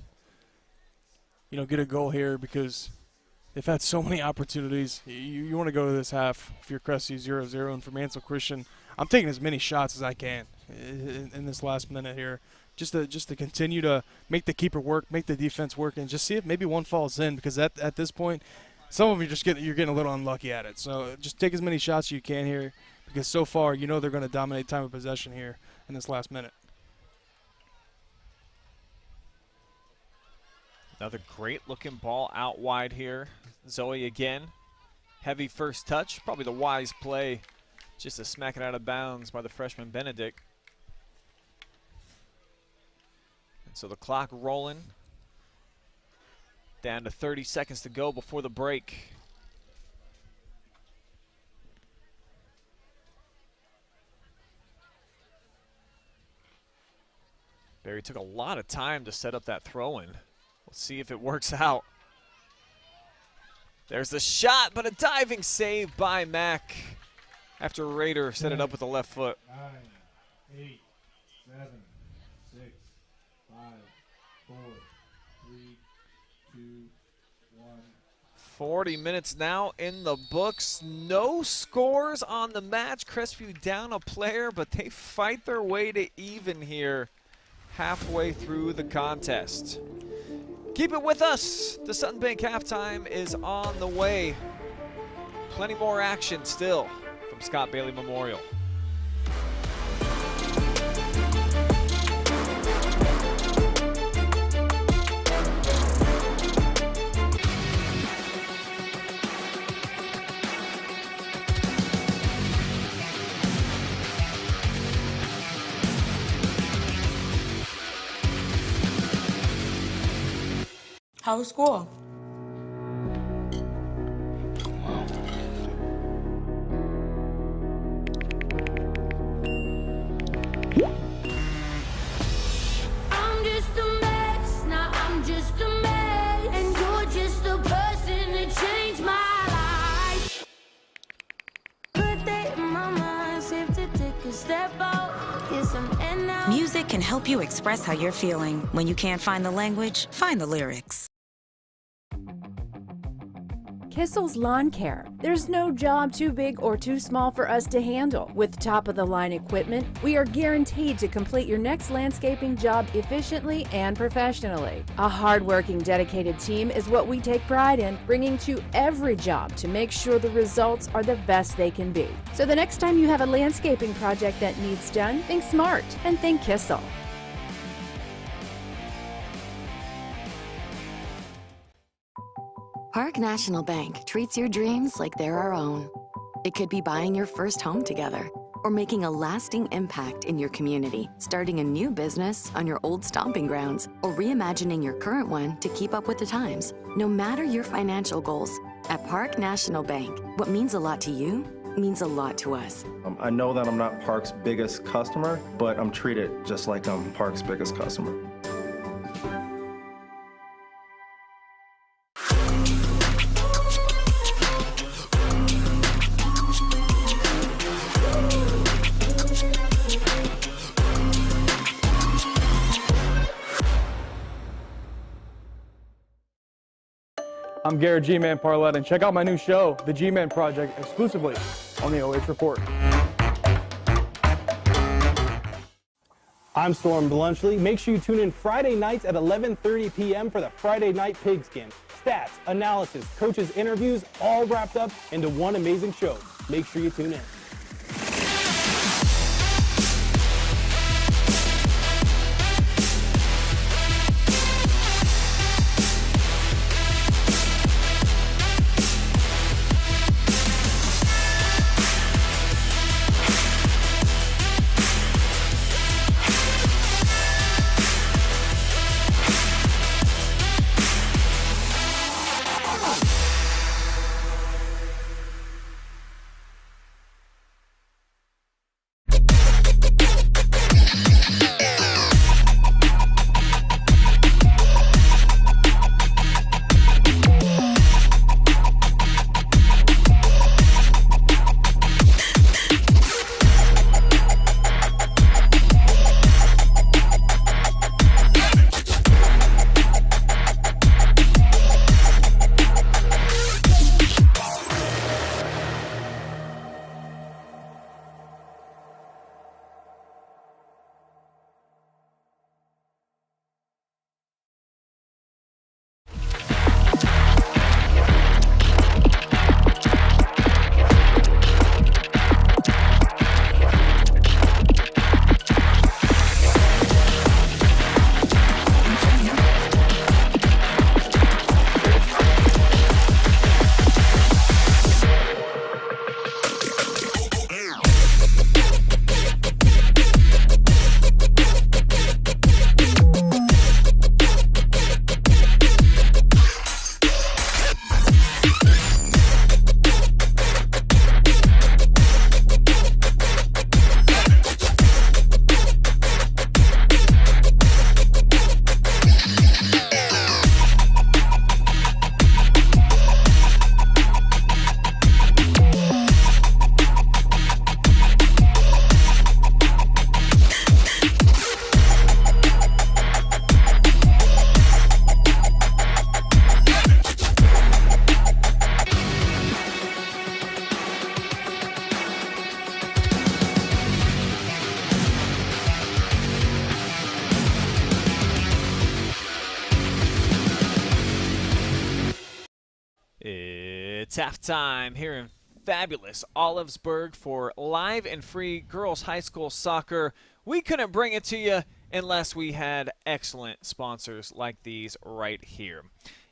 get a goal here because they've had so many opportunities. You want to go to this half if you're Crestview 0-0, and for Mansfield Christian, I'm taking as many shots as I can in this last minute here. Just to continue to make the keeper work, make the defense work, and just see if maybe one falls in, because at this point, some of you you're getting a little unlucky at it. So just take as many shots as you can here, because so far they're going to dominate time of possession here in this last minute. Another great-looking ball out wide here. Zoe again. Heavy first touch. Probably the wise play just to smack it out of bounds by the freshman Benedict. And so the clock rolling. Down to 30 seconds to go before the break. Barry took a lot of time to set up that throw-in. We'll see if it works out. There's the shot, but a diving save by Mack after Raider set it up with the left foot. 9, 8, 7, 6, 5, 4, 3, 2, 1. 40 minutes now in the books. No scores on the match. Crestview down a player, but they fight their way to even here halfway through the contest. Keep it with us. The Sutton Bank halftime is on the way. Plenty more action still from Scott Bailey Memorial. How was school? I'm just a mess, now I'm just a mess, and you're just the person that changed my life. Put that in my mind, safe to take a step out, get some air now. Music can help you express how you're feeling. When you can't find the language, find the lyrics. Kissel's Lawncare. There's no job too big or too small for us to handle. With top-of-the-line equipment, we are guaranteed to complete your next landscaping job efficiently and professionally. A hard-working, dedicated team is what we take pride in, bringing to every job to make sure the results are the best they can be. So the next time you have a landscaping project that needs done, think smart and think Kissel. Park National Bank treats your dreams like they're our own. It could be buying your first home together, or making a lasting impact in your community, starting a new business on your old stomping grounds, or reimagining your current one to keep up with the times. No matter your financial goals, at Park National Bank, what means a lot to you means a lot to us. I know that I'm not Park's biggest customer, but I'm treated just like I'm Park's biggest customer. I'm Garret G-Man Parlett, and check out my new show, The G-Man Project, exclusively on the OH Report. I'm Storm Blunchley. Make sure you tune in Friday nights at 11:30 p.m. for the Friday Night Pigskin. Stats, analysis, coaches' interviews, all wrapped up into one amazing show. Make sure you tune in. It's halftime here in fabulous Olivesburg for live and free girls high school soccer. We couldn't bring it to you unless we had excellent sponsors like these right here,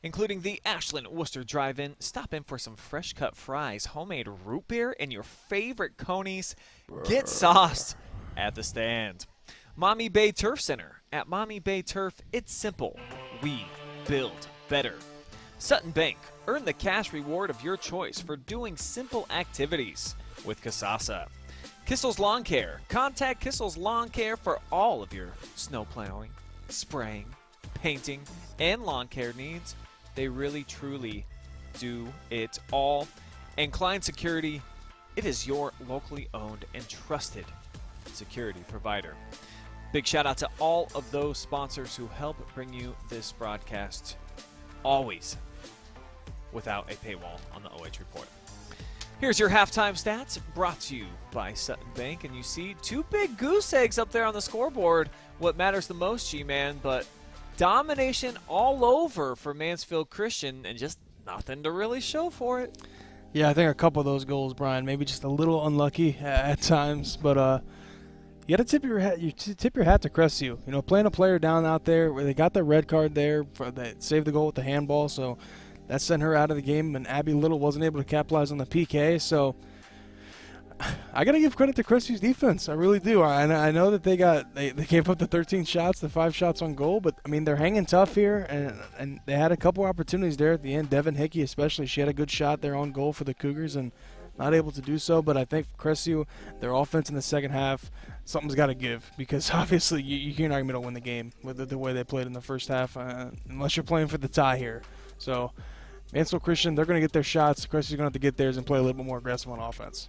including the Ashland-Wooster Drive-In. Stop in for some fresh cut fries, homemade root beer, and your favorite conies. Get sauced at the stand. Maumee Bay Turf Center. At Maumee Bay Turf, it's simple. We build better. Sutton Bank. Earn the cash reward of your choice for doing simple activities with Kasasa. Kissel's Lawncare. Contact Kissel's Lawncare for all of your snow plowing, spraying, painting, and lawn care needs. They really, truly do it all. And Cline Security, it is your locally owned and trusted security provider. Big shout out to all of those sponsors who help bring you this broadcast, always without a paywall on the OH Report. Here's your halftime stats brought to you by Sutton Bank, and you see two big goose eggs up there on the scoreboard. What matters the most, G-Man, but domination all over for Mansfield Christian and just nothing to really show for it. Yeah, I think a couple of those goals, Brian, maybe just a little unlucky at times, but you got to tip your hat. You tip your hat to Crestview. You know, playing a player down out there where they got the red card there, that saved the goal with the handball, so that sent her out of the game, and Abby Little wasn't able to capitalize on the PK. So I got to give credit to Crestview's defense. I really do. I know that they gave up the 13 shots, the 5 shots on goal, but, I mean, they're hanging tough here, and they had a couple opportunities there at the end. Devin Hickey especially, she had a good shot there on goal for the Cougars and not able to do so. But I think Crestview, their offense in the second half, something's got to give, because obviously you're not going to be able to win the game with the way they played in the first half unless you're playing for the tie here. So Mansfield Christian, they're going to get their shots. Crestview's going to have to get theirs and play a little bit more aggressive on offense.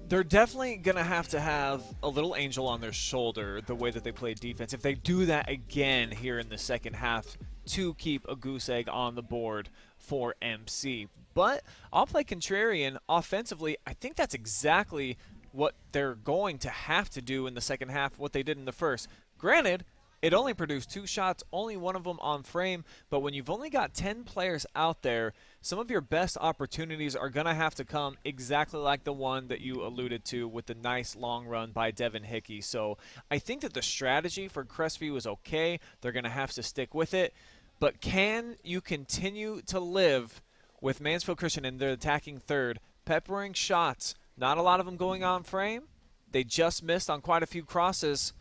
They're definitely going to have a little angel on their shoulder the way that they play defense. If they do that again here in the second half, to keep a goose egg on the board for MC. But I'll play contrarian offensively. I think that's exactly what they're going to have to do in the second half, what they did in the first. Granted, it only produced 2 shots, only one of them on frame, but when you've only got 10 players out there, some of your best opportunities are going to have to come exactly like the one that you alluded to with the nice long run by Devin Hickey. So I think that the strategy for Crestview is okay. They're going to have to stick with it. But can you continue to live with Mansfield Christian in their attacking third, peppering shots, not a lot of them going on frame? They just missed on quite a few crosses.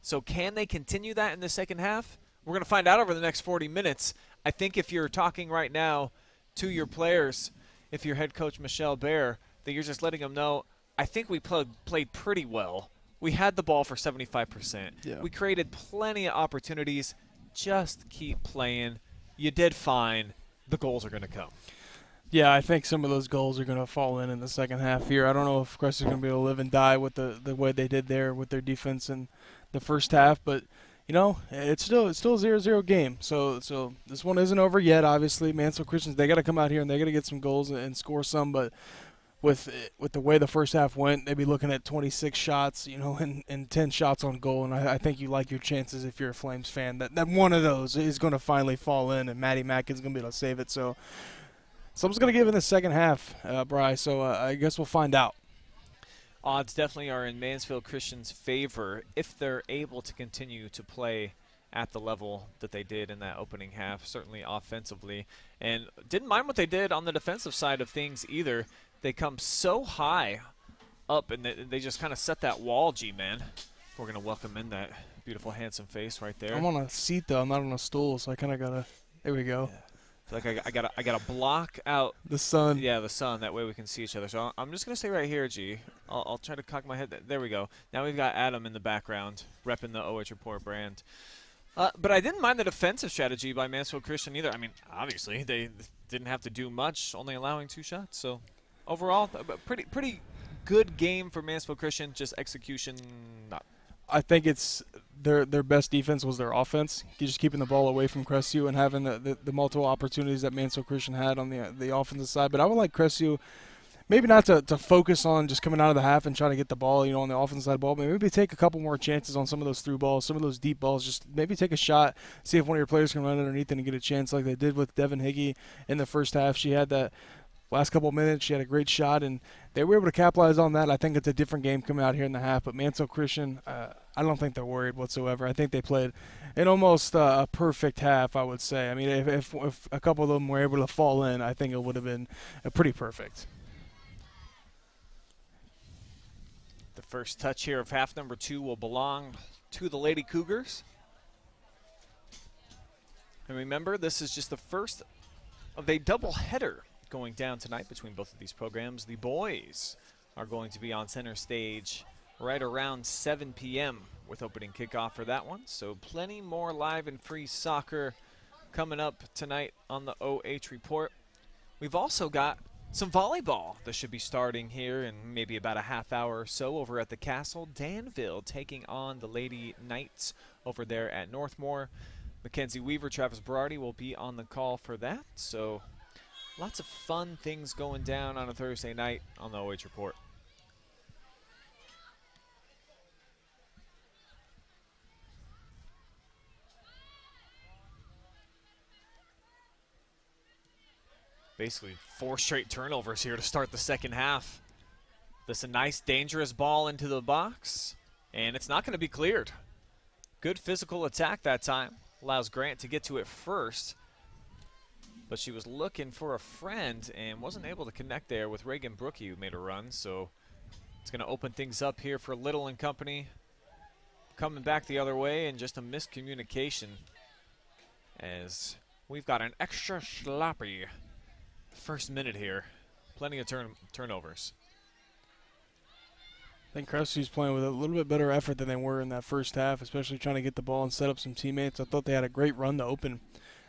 So can they continue that in the second half? We're going to find out over the next 40 minutes. I think if you're talking right now to your players, if you're head coach Michelle Bear, that you're just letting them know, I think we played pretty well. We had the ball for 75%. Yeah. We created plenty of opportunities. Just keep playing. You did fine. The goals are going to come. Yeah, I think some of those goals are going to fall in the second half here. I don't know if Crest is going to be able to live and die with the way they did there with their defense in the first half, but you know, it's still a 0-0 game. So this one isn't over yet. Obviously, Mansfield Christians, they got to come out here and they got to get some goals and score some. But with the way the first half went, they'd be looking at 26 shots, you know, and 10 shots on goal. And I think you like your chances if you're a Flames fan that one of those is going to finally fall in, and Maddie Mack is going to be able to save it. So someone's going to give in the second half, Bri. So I guess we'll find out. Odds definitely are in Mansfield Christian's favor if they're able to continue to play at the level that they did in that opening half, certainly offensively. And didn't mind what they did on the defensive side of things either. They come so high up, and they just kind of set that wall, G-Man. We're going to welcome in that beautiful, handsome face right there. I'm on a seat, though. I'm not on a stool, so I kind of got to – there we go. Yeah. Like I gotta block out the sun. Yeah, the sun. That way we can see each other. So I'm just gonna stay right here, G. I'll try to cock my head. There we go. Now we've got Adam in the background, repping the OH Report brand. But I didn't mind the defensive strategy by Mansfield Christian either. I mean, obviously they didn't have to do much, only allowing 2 shots. So overall, a pretty good game for Mansfield Christian. Just execution, not. I think it's their best defense was their offense. Just keeping the ball away from Crestview and having the multiple opportunities that Mansfield Christian had on the offensive side. But I would like Crestview maybe not to focus on just coming out of the half and trying to get the ball, you know, on the offensive side of the ball, but maybe take a couple more chances on some of those through balls, some of those deep balls. Just maybe take a shot, see if one of your players can run underneath and get a chance like they did with Devin Hickey in the first half. She had that last couple of minutes. She had a great shot, and they were able to capitalize on that. I think it's a different game coming out here in the half, but Mansfield Christian, I don't think they're worried whatsoever. I think they played in almost a perfect half, I would say. I mean, if a couple of them were able to fall in, I think it would have been pretty perfect. The first touch here of half number 2 will belong to the Lady Cougars. And remember, this is just the first of a doubleheader going down tonight between both of these programs. The boys are going to be on center stage right around 7 p.m. with opening kickoff for that one. So plenty more live and free soccer coming up tonight on the OH Report. We've also got some volleyball that should be starting here in maybe about a half hour or so over at the Castle. Danville taking on the Lady Knights over there at Northmore. Mackenzie Weaver, Travis Berardi will be on the call for that. So lots of fun things going down on a Thursday night on the OH Report. Basically 4 straight turnovers here to start the second half. This a nice, dangerous ball into the box, and it's not going to be cleared. Good physical attack that time. Allows Grant to get to it first, but she was looking for a friend and wasn't able to connect there with Reagan Brookie, who made a run. So it's going to open things up here for Little and company. Coming back the other way, and just a miscommunication as we've got an extra sloppy first minute here. Plenty of turnovers. I think Crestview's playing with a little bit better effort than they were in that first half, especially trying to get the ball and set up some teammates. I thought they had a great run to open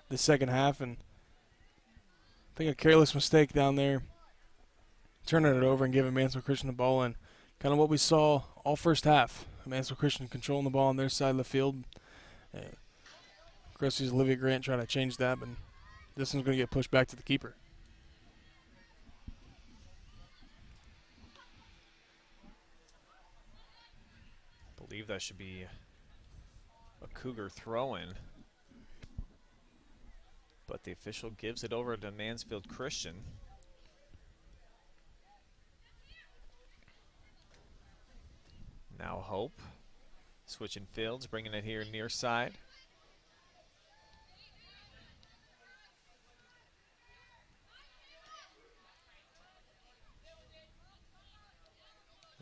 the second half, and I think a careless mistake down there, turning it over and giving Mansfield Christian the ball, and kind of what we saw all first half. Mansfield Christian controlling the ball on their side of the field. Crestvew's Olivia Grant trying to change that, but this one's going to get pushed back to the keeper. I believe that should be a Cougar throw-in. But the official gives it over to Mansfield Christian. Now Hope. Switching fields, bringing it here near side.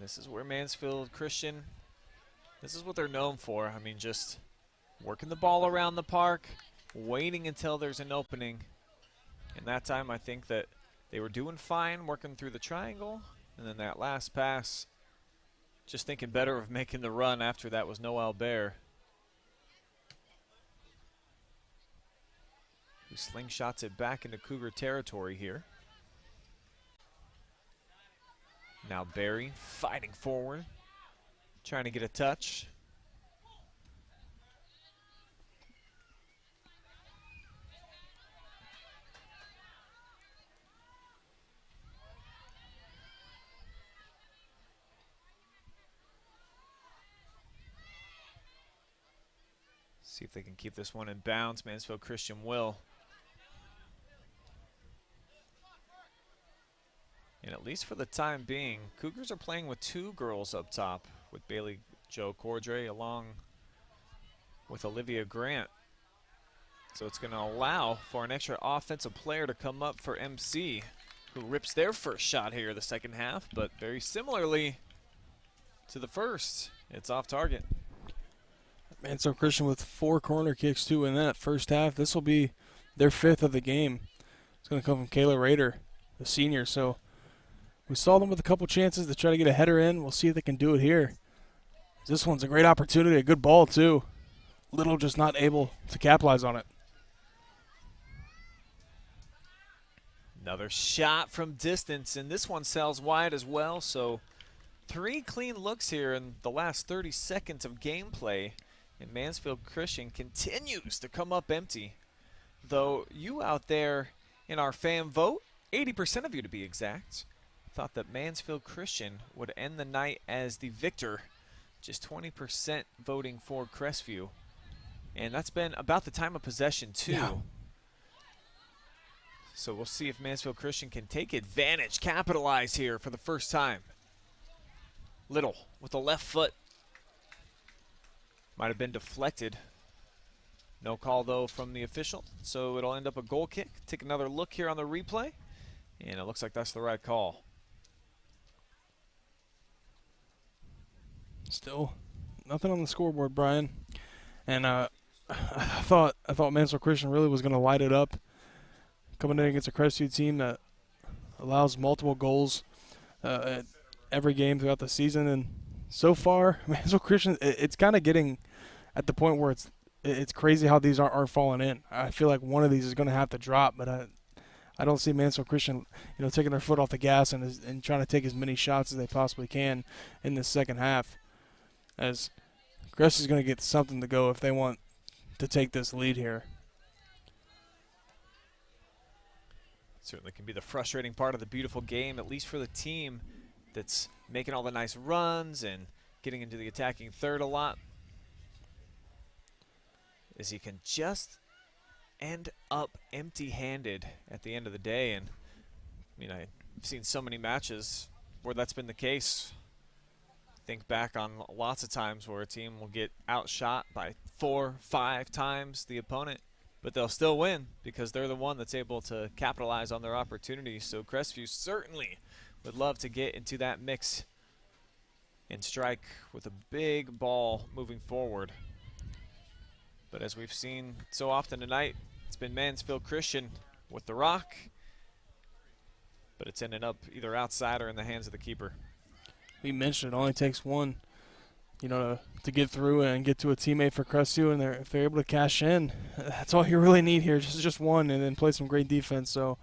This is where Mansfield Christian, this is what they're known for. I mean, just working the ball around the park, waiting until there's an opening. And that time I think that they were doing fine working through the triangle. And then that last pass, just thinking better of making the run after that was Noel Bear, who slingshots it back into Cougar territory here. Now Barry fighting forward, trying to get a touch. See if they can keep this one in bounds. Mansfield Christian will. And at least for the time being, Cougars are playing with two girls up top, with Bailey Jo Cordray along with Olivia Grant. So it's going to allow for an extra offensive player to come up for MC, who rips their first shot here the second half, but very similarly to the first, it's off target. Mansfield Christian with 4 corner kicks too in that first half. This will be their 5th of the game. It's going to come from Kayla Rader, the senior. So we saw them with a couple chances to try to get a header in. We'll see if they can do it here. This one's a great opportunity, a good ball too. Little just not able to capitalize on it. Another shot from distance, and this one sails wide as well. So 3 clean looks here in the last 30 seconds of gameplay. And Mansfield Christian continues to come up empty. Though you out there in our fan vote, 80% of you to be exact, thought that Mansfield Christian would end the night as the victor. Just 20% voting for Crestview. And that's been about the time of possession too. Yeah. So we'll see if Mansfield Christian can take advantage, capitalize here for the first time. Little with the left foot. Might have been deflected. No call, though, from the official, so it'll end up a goal kick. Take another look here on the replay, and it looks like that's the right call. Still nothing on the scoreboard, Brian. And I thought Mansfield Christian really was going to light it up, coming in against a Crestview team that allows multiple goals at every game throughout the season. And so far, Mansfield Christian, it's kind of getting at the point where it's crazy how these aren't falling in. I feel like one of these is going to have to drop, but I don't see Mansfield Christian, taking their foot off the gas and trying to take as many shots as they possibly can in this second half. As Crest is going to get something to go if they want to take this lead here. Certainly can be the frustrating part of the beautiful game, at least for the team that's making all the nice runs and getting into the attacking third a lot, is he can just end up empty-handed at the end of the day. And I've seen so many matches where that's been the case. Think back on lots of times where a team will get outshot by 4-5 times the opponent, but they'll still win because they're the one that's able to capitalize on their opportunities. So Crestview certainly would love to get into that mix and strike with a big ball moving forward. But as we've seen so often tonight, it's been Mansfield Christian with the rock, but it's ended up either outside or in the hands of the keeper. We mentioned it only takes one, to get through and get to a teammate for Crestview, and if they're able to cash in, that's all you really need here, just one, and then play some great defense. So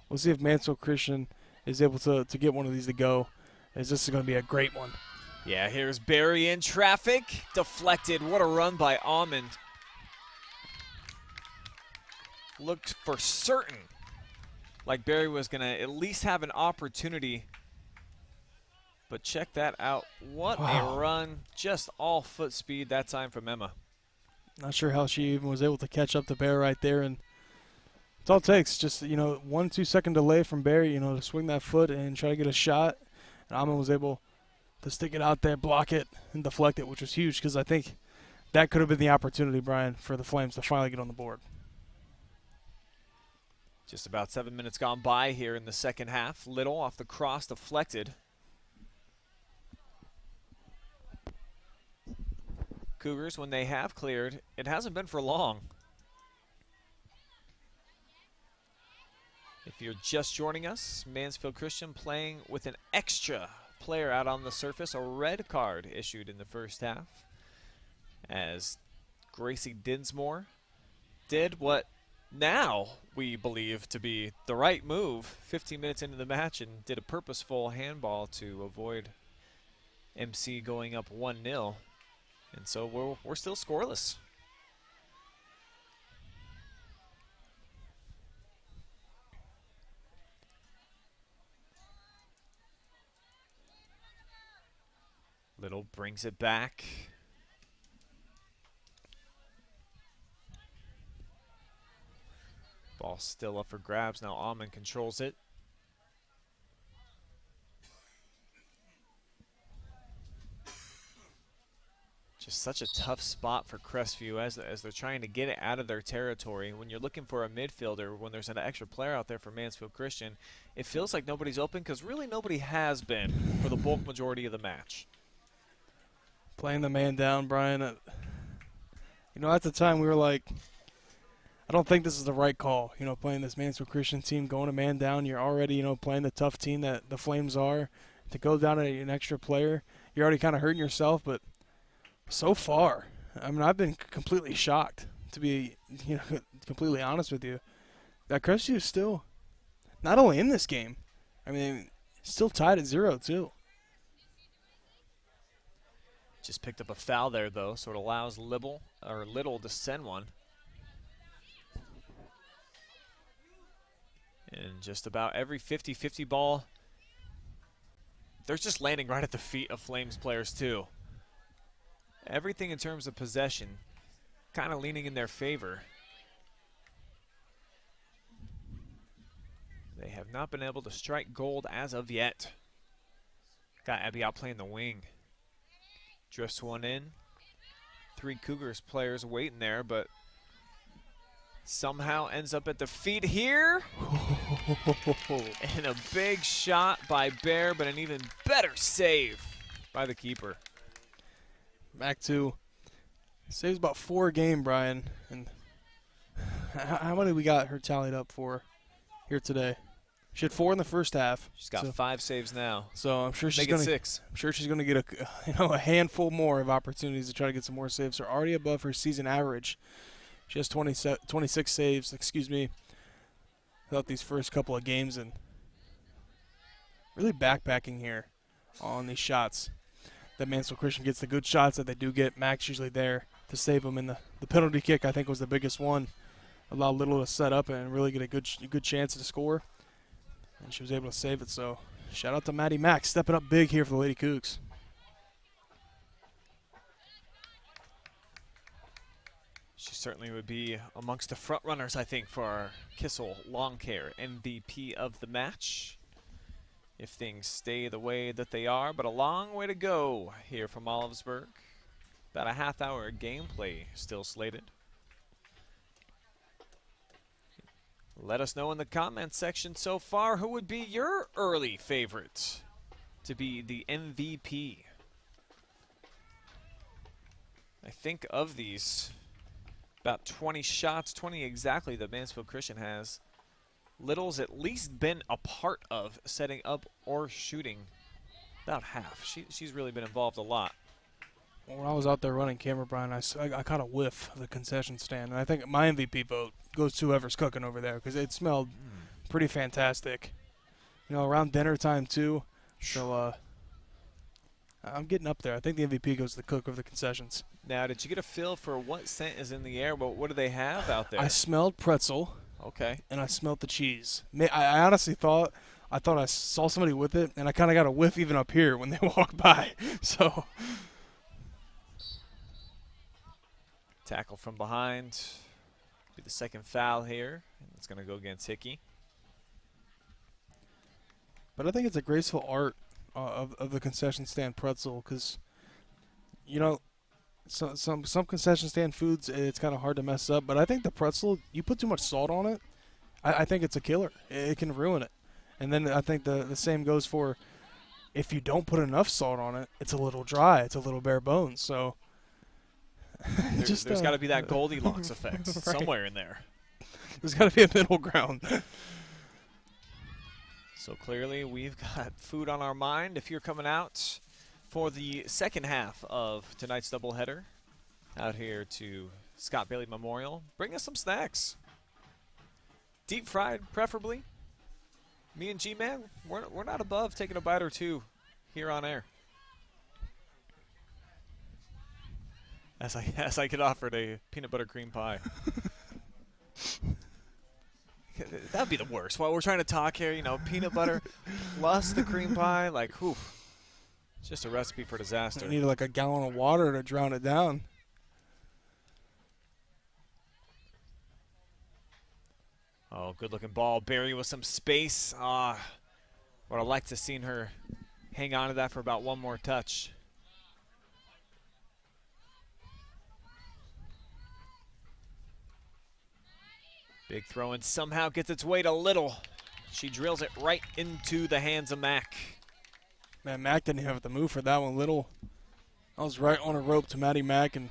we'll see if Mansfield Christian is able to get one of these to go, as this is going to be a great one. Yeah, here's Barry in traffic, deflected. What a run by Almond. looked for certain like Barry was going to at least have an opportunity. But check that out. What a run. Just all foot speed that time from Emma. Not sure how she even was able to catch up to Bear right there. And it's all it takes. Just, 1-2 second delay from Barry, to swing that foot and try to get a shot. And Amma was able to stick it out there, block it, and deflect it, which was huge because I think that could have been the opportunity, Brian, for the Flames to finally get on the board. Just about 7 minutes gone by here in the second half. Little off the cross, deflected. Cougars, when they have cleared, it hasn't been for long. If you're just joining us, Mansfield Christian playing with an extra player out on the surface, a red card issued in the first half, as Gracie Dinsmore did what now we believe to be the right move 15 minutes into the match and did a purposeful handball to avoid MC going up 1-0. And so we're still scoreless. Little brings it back. Ball still up for grabs. Now Almond controls it. Just such a tough spot for Crestview as they're trying to get it out of their territory. When you're looking for a midfielder, when there's an extra player out there for Mansfield Christian, it feels like nobody's open because really nobody has been for the bulk majority of the match. Playing the man down, Brian. At the time we were like, I don't think this is the right call. Playing this Mansfield Christian team, going a man down, you're already, playing the tough team that the Flames are. To go down to an extra player, you're already kind of hurting yourself, but so far, I've been completely shocked, to be completely honest with you, that Crestview is still not only in this game, still tied at 0-2. Just picked up a foul there, though, so it allows Little to send one. And just about every 50-50 ball, they're just landing right at the feet of Flames players, too. Everything in terms of possession kind of leaning in their favor. They have not been able to strike gold as of yet. Got Abby out playing the wing. Drifts one in. 3 Cougars players waiting there, but somehow ends up at the feet here. And a big shot by Bear, but an even better save by the keeper. Back to saves about 4 a game, Brian. And how many we got her tallied up for here today? She had 4 in the first half. She's got 5 saves now. So I'm sure she's going to 6. I'm sure she's going to get a handful more of opportunities to try to get some more saves. They're already above her season average. She has 26 saves, throughout these first couple of games, and really backpacking here on these shots. That Mansfield Christian gets the good shots that they do get. Mac's usually there to save them. And the penalty kick, I think, was the biggest one. Allowed Little to set up and really get a good chance to score. And she was able to save it. So shout out to Maddie Mack stepping up big here for the Lady Cougs. She certainly would be amongst the front runners, I think, for our Kissel Lawncare MVP of the match, if things stay the way that they are. But a long way to go here from Olivesburg. About a half-hour gameplay still slated. Let us know in the comments section so far who would be your early favorite to be the MVP. I think of these, about 20 shots, 20 exactly, that Mansfield Christian has, Little's at least been a part of setting up or shooting about half. She's really been involved a lot. When I was out there running camera, Brian, I caught a whiff of the concession stand. And I think my MVP vote goes to whoever's cooking over there because it smelled pretty fantastic. Around dinner time, too. So I'm getting up there. I think the MVP goes to the cook of the concessions. Now, did you get a feel for what scent is in the air? What do they have out there? I smelled pretzel. Okay. And I smelled the cheese. I honestly thought I saw somebody with it, and I kind of got a whiff even up here when they walked by. So tackle from behind. Be the second foul here. It's going to go against Hickey. But I think it's a graceful art of the concession stand pretzel because, you know, some concession stand foods, it's kind of hard to mess up. But I think the pretzel, you put too much salt on it, I think it's a killer. It can ruin it. And then I think the same goes for if you don't put enough salt on it, it's a little dry. It's a little bare bones. So there's got to be that Goldilocks effect right. somewhere in there. There's got to be a middle ground. So clearly we've got food on our mind. If you're coming out for the second half of tonight's doubleheader out here to Scott Bailey Memorial, bring us some snacks. Deep fried, preferably. Me and G-Man, we're not above taking a bite or two here on air. As I get offered a peanut butter cream pie. That would be the worst. While we're trying to talk here, you know, peanut butter plus the cream pie, like, whew. It's just a recipe for disaster. You need like a gallon of water to drown it down. Oh, good-looking ball. Barry with some space. Would have liked to have seen her hang on to that for about one more touch. Big throw and somehow gets its way to Little. She drills it right into the hands of Mack. Man, Mack didn't have the move for that one. Little, I was right on a rope to Maddie Mack, and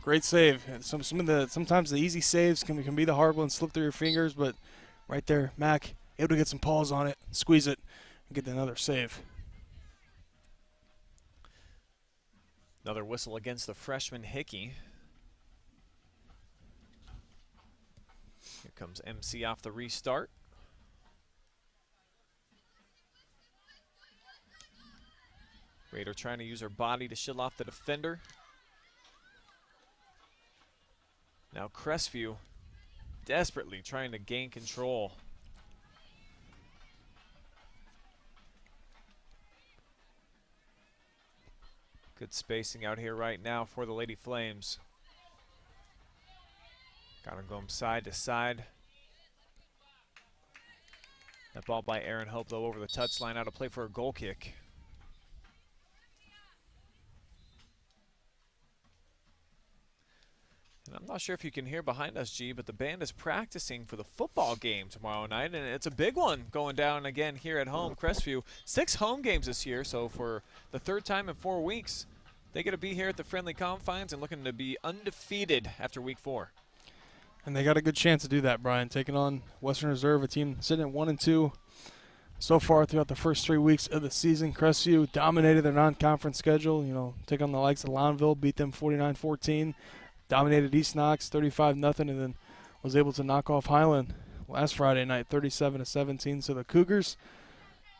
great save. Sometimes the easy saves can be the hard ones, slip through your fingers, but right there, Mack able to get some paws on it, squeeze it, and get another save. Another whistle against the freshman Hickey. Here comes MC off the restart. Raider trying to use her body to shield off the defender. Now Crestview desperately trying to gain control. Good spacing out here right now for the Lady Flames. Got to go side to side. That ball by Aaron Hope, though, over the touchline, out of play for a goal kick. And I'm not sure if you can hear behind us, G, but the band is practicing for the football game tomorrow night, and it's a big one going down again here at home. Crestview, 6 home games this year, so for the third time in 4 weeks, they get to be here at the friendly confines and looking to be undefeated after week 4. And they got a good chance to do that, Brian, taking on Western Reserve, a team sitting at 1-2 so far throughout the first 3 weeks of the season. Crestview dominated their non-conference schedule, you know, take on the likes of Lownville, beat them 49-14, dominated East Knox 35-0, and then was able to knock off Highland last Friday night 37-17. So the Cougars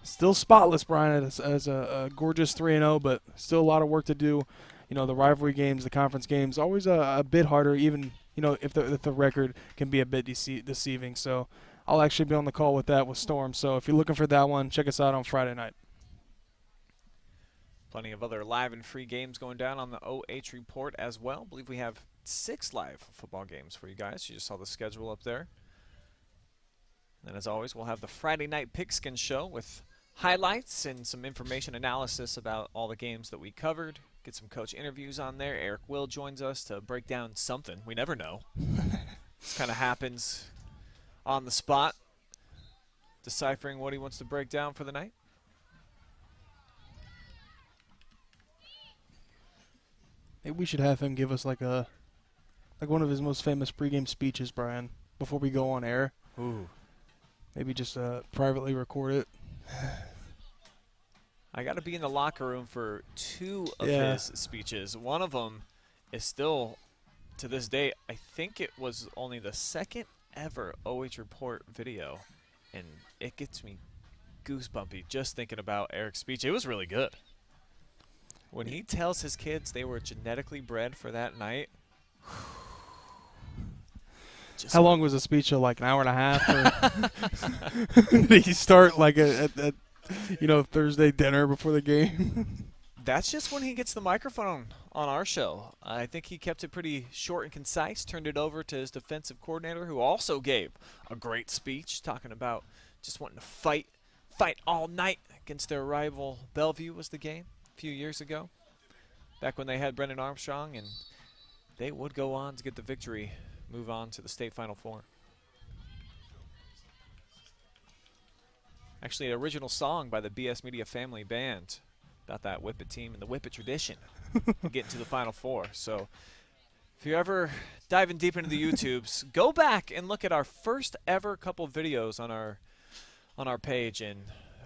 still spotless, Brian, as a gorgeous 3-0, but still a lot of work to do. You know, the rivalry games, the conference games, always a bit harder, even, you know, if the record can be a bit deceiving. So I'll actually be on the call with that with Storm. So if you're looking for that one, check us out on Friday night. Plenty of other live and free games going down on the OH report as well. I believe we have 6 live football games for you guys. You just saw the schedule up there. And as always, we'll have the Friday night pigskin show with highlights and some information analysis about all the games that we covered. Get some coach interviews on there. Eric Will joins us to break down something. We never know. This kind of happens on the spot, deciphering what he wants to break down for the night. Maybe we should have him give us like one of his most famous pregame speeches, Brian, before we go on air. Ooh. Maybe just privately record it. I got to be in the locker room for 2 of his speeches. One of them is still, to this day, I think it was only the second ever OH Report video, and it gets me goosebumpy just thinking about Eric's speech. It was really good. When he tells his kids they were genetically bred for that night, Just How long was the speech? Like an hour and a half? Or did he start like at Thursday dinner before the game? That's just when he gets the microphone on our show. I think he kept it pretty short and concise, turned it over to his defensive coordinator, who also gave a great speech talking about just wanting to fight all night against their rival. Bellevue was the game a few years ago, back when they had Brendan Armstrong, and they would go on to get the victory, move on to the state Final Four. Actually, an original song by the BS Media Family Band about that Whippet team and the Whippet tradition getting to the Final Four. So if you're ever diving deep into the YouTubes, go back and look at our first ever couple videos on our page, and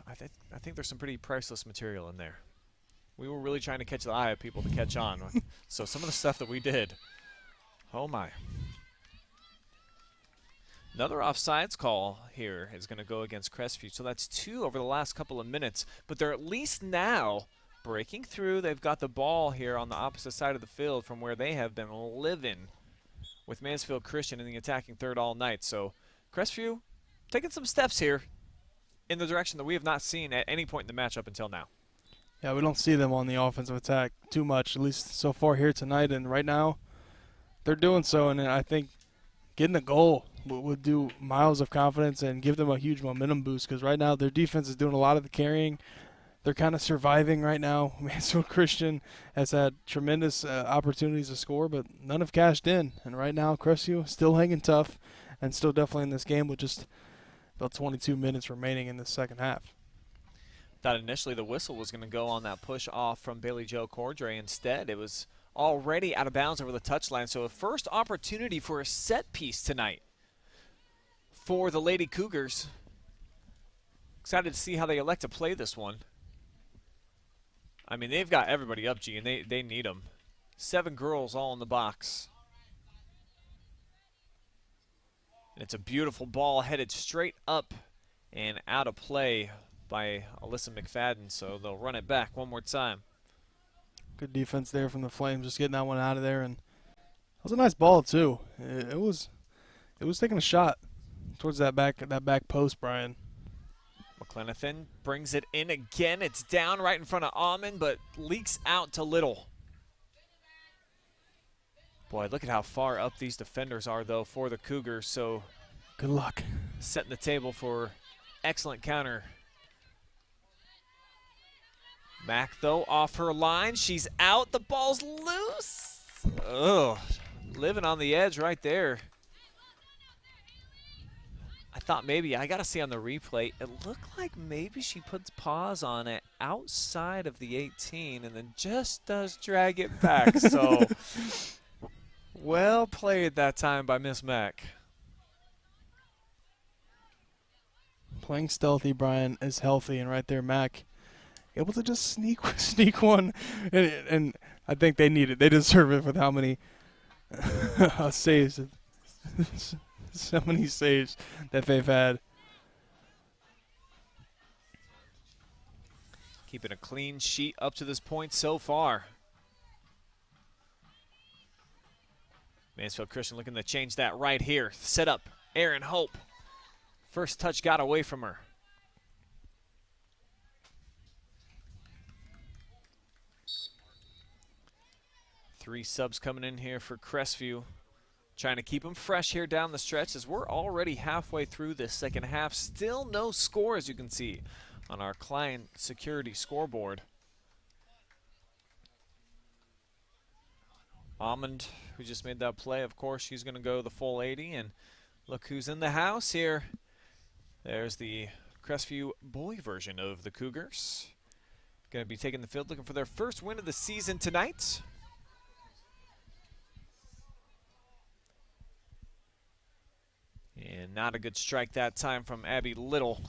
I think there's some pretty priceless material in there. We were really trying to catch the eye of people to catch on. So some of the stuff that we did, oh my. Another offsides call here is going to go against Crestview. So that's 2 over the last couple of minutes. But they're at least now breaking through. They've got the ball here on the opposite side of the field from where they have been living with Mansfield Christian in the attacking third all night. So Crestview taking some steps here in the direction that we have not seen at any point in the matchup until now. Yeah, we don't see them on the offensive attack too much, at least so far here tonight. And right now, they're doing so. And I think getting a goal would do miles of confidence and give them a huge momentum boost, because right now their defense is doing a lot of the carrying. They're kind of surviving right now. Mansfield Christian has had tremendous opportunities to score, but none have cashed in. And right now, Crestview still hanging tough and still definitely in this game with just about 22 minutes remaining in the second half. Thought initially the whistle was going to go on that push off from Bailey Joe Cordray. Instead, it was already out of bounds over the touchline. So a first opportunity for a set piece tonight for the Lady Cougars. Excited to see how they elect to play this one. I mean, they've got everybody up, G, and they need them. 7 girls all in the box. And it's a beautiful ball headed straight up and out of play by Alyssa McFadden, so they'll run it back one more time. Good defense there from the Flames, just getting that one out of there, and that was a nice ball too. It was taking a shot towards that back post, Brian. McClenathan brings it in again. It's down right in front of Almond, but leaks out to Little. Boy, look at how far up these defenders are, though, for the Cougars. So good luck. Setting the table for excellent counter. Mack, though, off her line. She's out. The ball's loose. Oh, living on the edge right there. I thought maybe, I got to see on the replay, it looked like maybe she puts paws on it outside of the 18 and then just does drag it back. So well played that time by Miss Mack. Playing stealthy, Brian, is healthy, and right there, Mack able to just sneak one, and I think they need it. They deserve it with how many saves. So many saves that they've had. Keeping a clean sheet up to this point so far. Mansfield Christian looking to change that right here. Set up Aaron Hope. First touch got away from her. Three subs coming in here for Crestview. Trying to keep them fresh here down the stretch as we're already halfway through this second half. Still no score, as you can see on our Cline Security scoreboard. Almond, who just made that play, of course, she's going to go the full 80. And look who's in the house here. There's the Crestview boy version of the Cougars. Going to be taking the field looking for their first win of the season tonight. And not a good strike that time from Abby Little.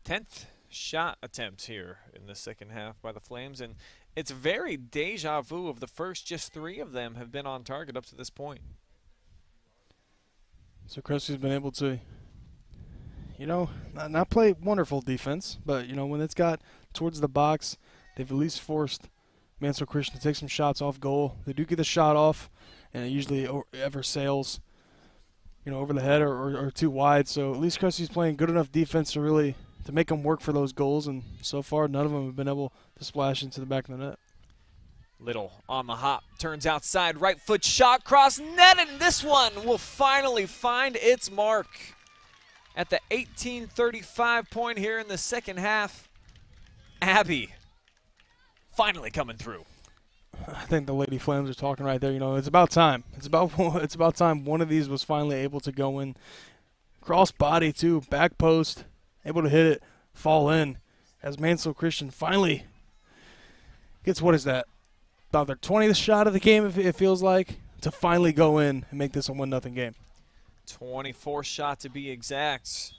10th shot attempt here in the second half by the Flames. And it's very deja vu of the first just 3 of them have been on target up to this point. So Crestview's been able to, not play wonderful defense, but, when it's got towards the box, they've at least forced Mansfield Christian to take some shots off goal. They do get the shot off, and it usually ever sails, over the head or too wide. So at least Crestview's playing good enough defense to make them work for those goals, and so far none of them have been able to splash into the back of the net. Little on the hop, turns outside, right foot shot, cross net, and this one will finally find its mark. At the 18:35 point here in the second half, Abby finally coming through. I think the Lady Flames are talking right there. It's about time. It's about time one of these was finally able to go in. Cross body too, back post, able to hit it, fall in, as Mansfield Christian finally gets, what is that, about their 20th shot of the game, it feels like, to finally go in and make this a 1-0 game. 24th shot to be exact.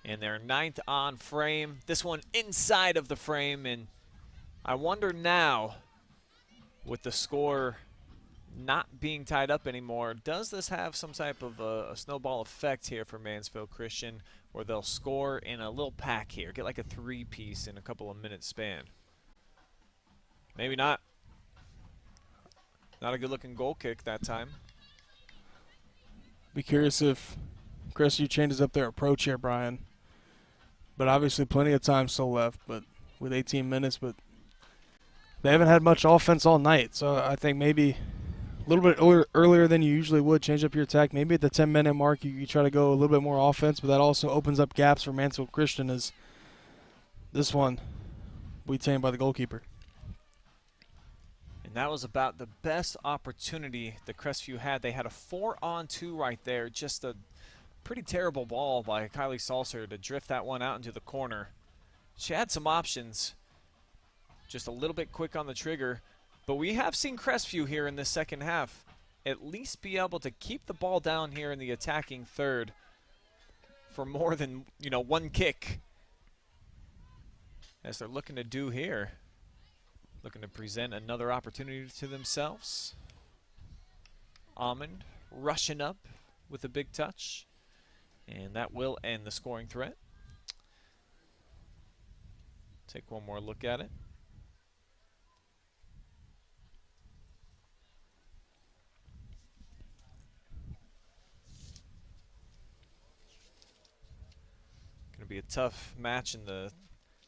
And their 9th on frame. This one inside of the frame, and I wonder now, with the score not being tied up anymore, does this have some type of a snowball effect here for Mansfield Christian, where they'll score in a little pack here, get like a 3-piece in a couple of minutes span? Maybe not. Not a good-looking goal kick that time. Be curious if Crestview changes up their approach here, Brian. But obviously plenty of time still left, but with 18 minutes, but they haven't had much offense all night, so I think maybe a little bit earlier than you usually would, change up your attack. Maybe at the 10-minute mark you try to go a little bit more offense, but that also opens up gaps for Mansfield Christian, as this one we tamed by the goalkeeper. And that was about the best opportunity that Crestview had. They had a 4-on-2 right there, just a pretty terrible ball by Kylie Salser to drift that one out into the corner. She had some options, just a little bit quick on the trigger. But we have seen Crestview here in the second half at least be able to keep the ball down here in the attacking third for more than, one kick, as they're looking to do here. Looking to present another opportunity to themselves. Almond rushing up with a big touch, and that will end the scoring threat. Take one more look at it. Going to be a tough match in the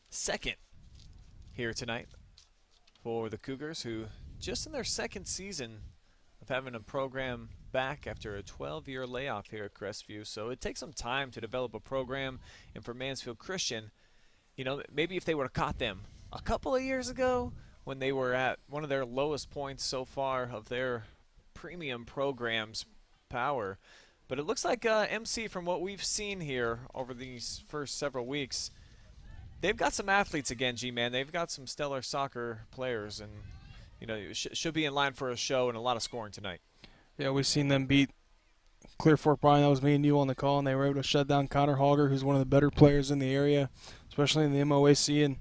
second here tonight for the Cougars, who just in their second season of having a program back after a 12-year layoff here at Crestview. So it takes some time to develop a program, and for Mansfield Christian, maybe if they would have caught them a couple of years ago when they were at one of their lowest points so far of their premium program's power. But it looks like MC, from what we've seen here over these first several weeks, they've got some athletes again, G-Man. They've got some stellar soccer players, and should be in line for a show and a lot of scoring tonight. Yeah, we've seen them beat Clear Fork, Brian. That was me and you on the call, and they were able to shut down Connor Hogger, who's one of the better players in the area, especially in the MOAC. And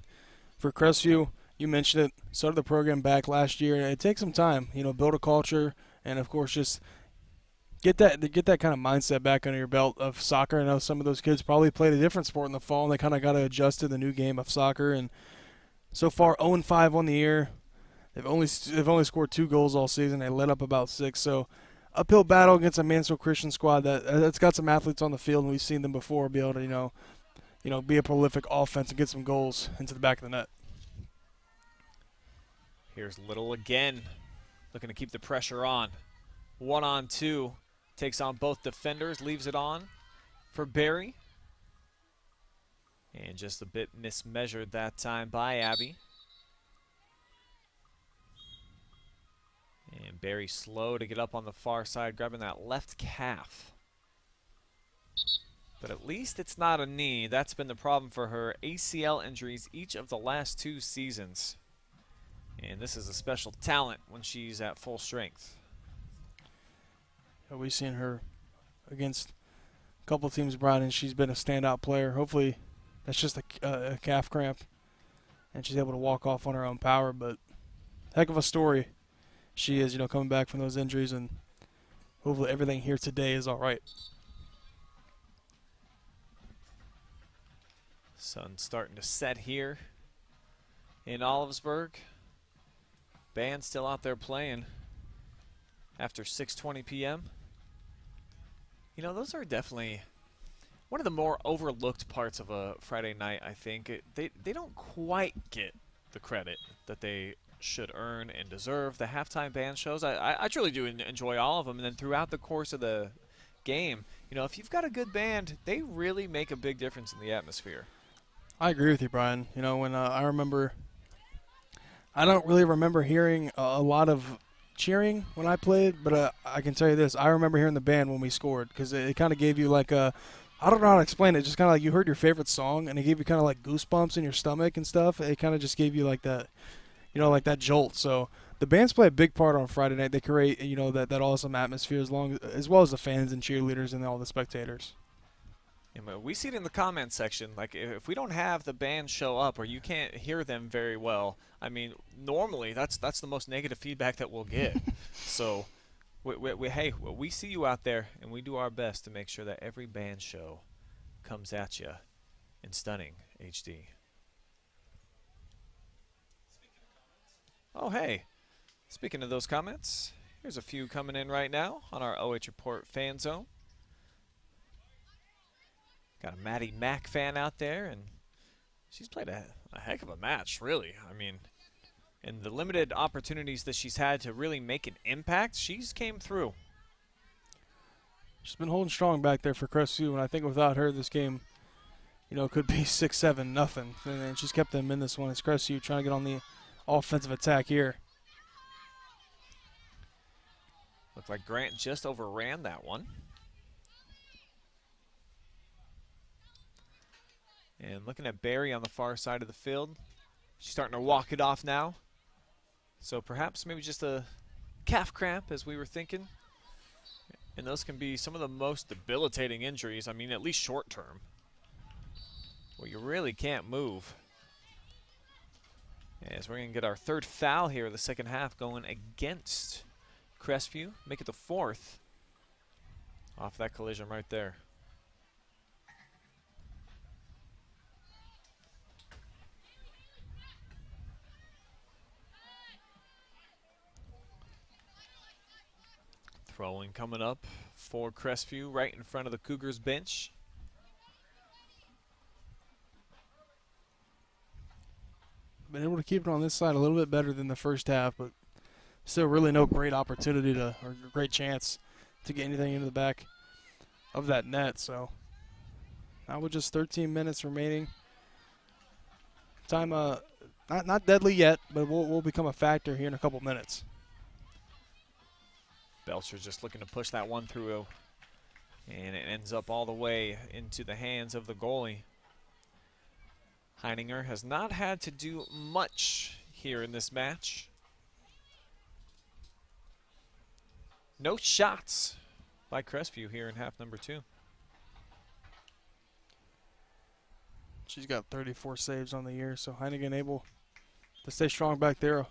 for Crestview, you mentioned it, started the program back last year, and it takes some time, build a culture, and of course just get that kind of mindset back under your belt of soccer. I know some of those kids probably played a different sport in the fall, and they kind of got to adjust to the new game of soccer. And so far, 0-5 on the year. They've only scored 2 goals all season. They let up about 6. So uphill battle against a Mansfield Christian squad that's got some athletes on the field, and we've seen them before be able to be a prolific offense and get some goals into the back of the net. Here's Little again, looking to keep the pressure on. 1-on-2. Takes on both defenders, leaves it on for Barry. And just a bit mismeasured that time by Abby. And Barry slow to get up on the far side, grabbing that left calf. But at least it's not a knee. That's been the problem for her. ACL injuries each of the last 2 seasons. And this is a special talent when she's at full strength. We've seen her against a couple teams, Brian, and she's been a standout player. Hopefully that's just a calf cramp, and she's able to walk off on her own power. But heck of a story she is, coming back from those injuries, and hopefully everything here today is all right. Sun starting to set here. in Olivesburg. Band still out there playing after 6:20 p.m. You know, those are definitely one of the more overlooked parts of a Friday night, I think. They don't quite get the credit that they should earn and deserve. The halftime band shows, I truly do enjoy all of them. And then throughout the course of the game, you know, if you've got a good band, they really make a big difference in the atmosphere. I agree with you, Brian. You know, when I don't really remember hearing a lot of cheering when I played, but I can tell you this. I remember hearing the band when we scored because it kind of gave you like a, I don't know how to explain it, just kind of like you heard your favorite song and it gave you kind of like goosebumps in your stomach and stuff. It kind of just gave you like that, you know, like that jolt. So the bands play a big part on Friday night. They create, you know, that awesome atmosphere as well as the fans and cheerleaders and all the spectators. Yeah, we see it in the comment section. Like, if we don't have the band show up or you can't hear them very well, I mean, normally that's the most negative feedback that we'll get. So, hey, we see you out there, and we do our best to make sure that every band show comes at you in stunning HD. Oh, hey. Speaking of those comments, here's a few coming in right now on our OH Report fan zone. Got a Maddie Mack fan out there, and she's played a heck of a match, really. I mean, in the limited opportunities that she's had to really make an impact, she's came through. She's been holding strong back there for Crestview, and I think without her, this game, you know, could be 6-7 nothing. And she's kept them in this one. It's Crestview trying to get on the offensive attack here. Looked like Grant just overran that one. And looking at Barry on the far side of the field, she's starting to walk it off now. So perhaps maybe just a calf cramp, as we were thinking. And those can be some of the most debilitating injuries, I mean, at least short term, where you really can't move. As we're going to get our third foul here in the second half going against Crestview. Make it the fourth off that collision right there. Throwing coming up for Crestview right in front of the Cougars bench. Been able to keep it on this side a little bit better than the first half, but still really no great opportunity or great chance to get anything into the back of that net. So now with just 13 minutes remaining, time not deadly yet, but will become a factor here in a couple minutes. Belcher just looking to push that one through, and it ends up all the way into the hands of the goalie. Heininger has not had to do much here in this match. No shots by Crestview here in half number 2. She's got 34 saves on the year, so Heiningen able to stay strong back there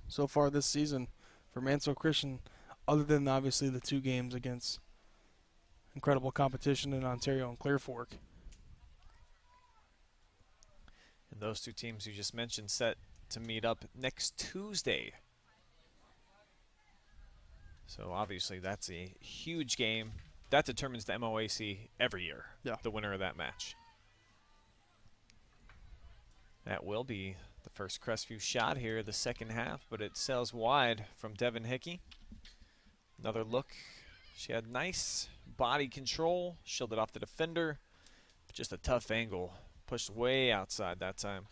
so far this season for Mansfield Christian, other than obviously the 2 games against incredible competition in Ontario and Clear Fork. And those 2 teams you just mentioned set to meet up next Tuesday. So obviously that's a huge game. That determines the MOAC every year, the winner of that match. That will be the first Crestview shot here the second half, but it sails wide from Devin Hickey. Another look. She had nice body control, shielded off the defender. Just a tough angle. Pushed way outside that time.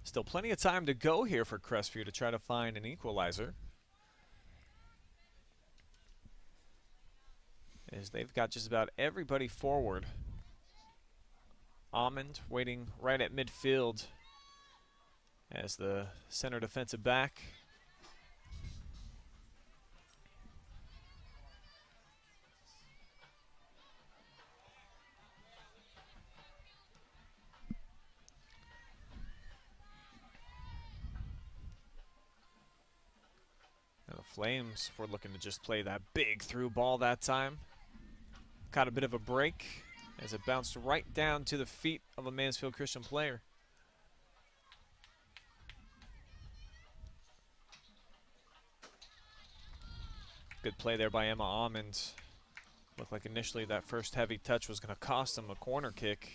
Still plenty of time to go here for Crestview to try to find an equalizer, as they've got just about everybody forward. Almond waiting right at midfield as the center defensive back. And the Flames were looking to just play that big through ball that time. caught a bit of a break as it bounced right down to the feet of a Mansfield Christian player. Good play there by Emma Almond. Looked like initially that first heavy touch was going to cost him a corner kick.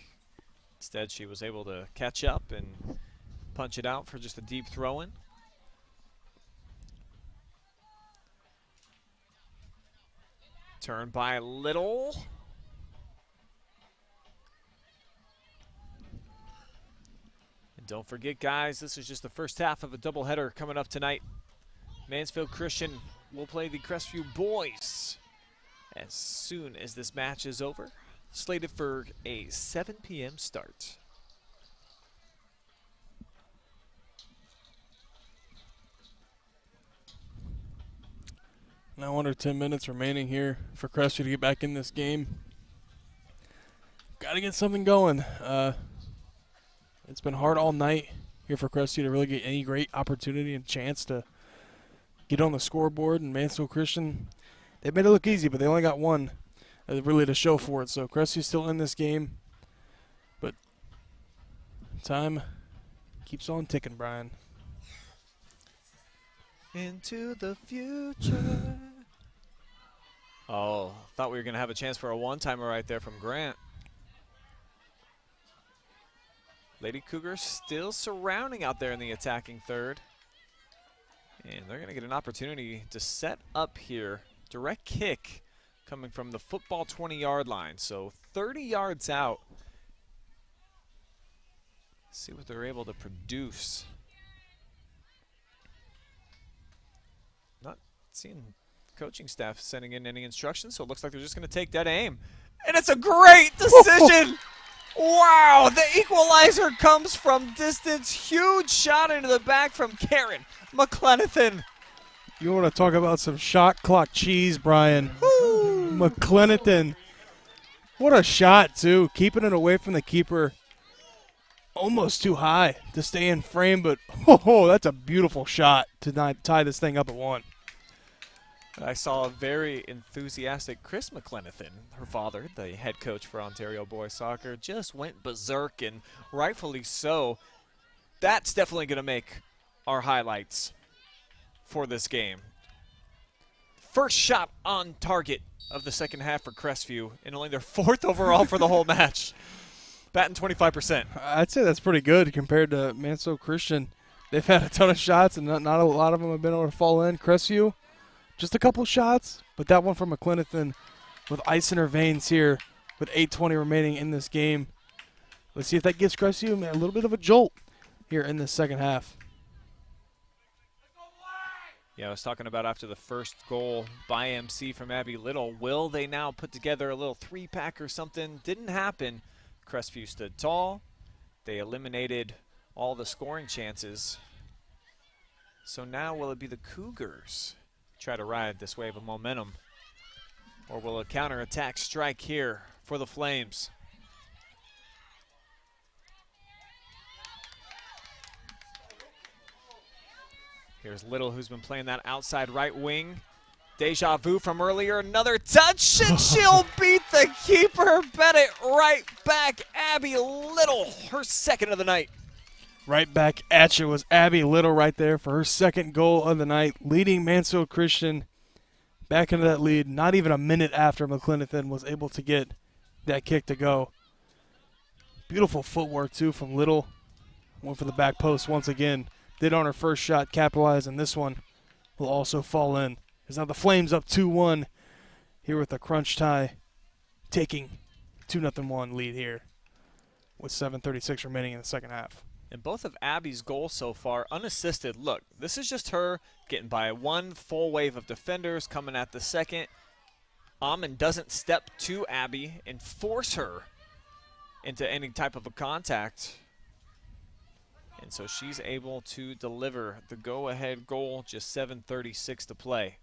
Instead, she was able to catch up and punch it out for just a deep throw-in. Turn by Little. And don't forget, guys, this is just the first half of a doubleheader coming up tonight. Mansfield Christian will play the Crestview boys as soon as this match is over. Slated for a 7 p.m. start. Now under 10 minutes remaining here for Crestview to get back in this game. Got to get something going. It's been hard all night here for Crestview to really get any great opportunity and chance to get on the scoreboard. And Mansfield Christian, they made it look easy, but they only got one really to show for it. So Crestview's still in this game, but time keeps on ticking, Brian. Into the future. Oh, thought we were going to have a chance for a one-timer right there from Grant. Lady Cougars still surrounding out there in the attacking third. And they're going to get an opportunity to set up here. Direct kick coming from the football 20-yard line. So 30 yards out. See what they're able to produce. Not seeing coaching staff sending in any instructions, so it looks like they're just going to take that aim. And it's a great decision. Wow, the equalizer comes from distance. Huge shot into the back from Karen McClenathan. You want to talk about some shot clock cheese, Brian. McClenathan. What a shot, too. Keeping it away from the keeper. Almost too high to stay in frame, but that's a beautiful shot to tie this thing up at one. I saw a very enthusiastic Chris McClenathan, her father, the head coach for Ontario Boys Soccer, just went berserk, and rightfully so. That's definitely going to make our highlights for this game. First shot on target of the second half for Crestview, and only their 4th overall for the whole match. Batting 25%. I'd say that's pretty good compared to Mansfield Christian. They've had a ton of shots, and not a lot of them have been able to fall in. Crestview, just a couple shots, but that one from McClenathan with ice in her veins here with 8:20 remaining in this game. Let's see if that gives Crestview a little bit of a jolt here in the second half. Yeah, I was talking about after the first goal by MC from Abby Little. Will they now put together a little 3-pack or something? Didn't happen. Crestview stood tall. They eliminated all the scoring chances. So now will it be the Cougars try to ride this wave of momentum? Or will a counterattack strike here for the Flames? Here's Little, who's been playing that outside right wing. Deja vu from earlier, another touch, and she'll beat the keeper. Bet it right back, Abby Little, her second of the night. Right back at you was Abby Little right there for her second goal of the night, leading Mansfield Christian back into that lead. Not even a minute after McClenathan was able to get that kick to go. Beautiful footwork, too, from Little. Went for the back post once again. Did on her first shot, capitalize, and this one will also fall in. As now the Flames up 2-1 here with a crunch tie, taking 2-0 lead here with 7:36 remaining in the second half. And both of Abby's goals so far unassisted. Look, this is just her getting by one full wave of defenders coming at the second. Amon doesn't step to Abby and force her into any type of a contact. And so she's able to deliver the go-ahead goal, just 7:36 to play.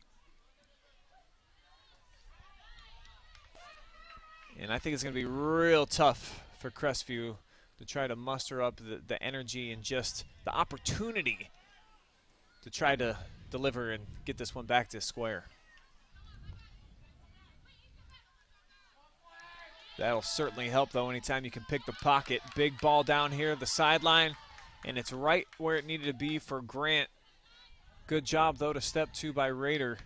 And I think it's going to be real tough for Crestview to try to muster up the energy and just the opportunity to try to deliver and get this one back to square. That'll certainly help, though, anytime you can pick the pocket. Big ball down here, the sideline, and it's right where it needed to be for Grant. Good job, though, to step two by Rader.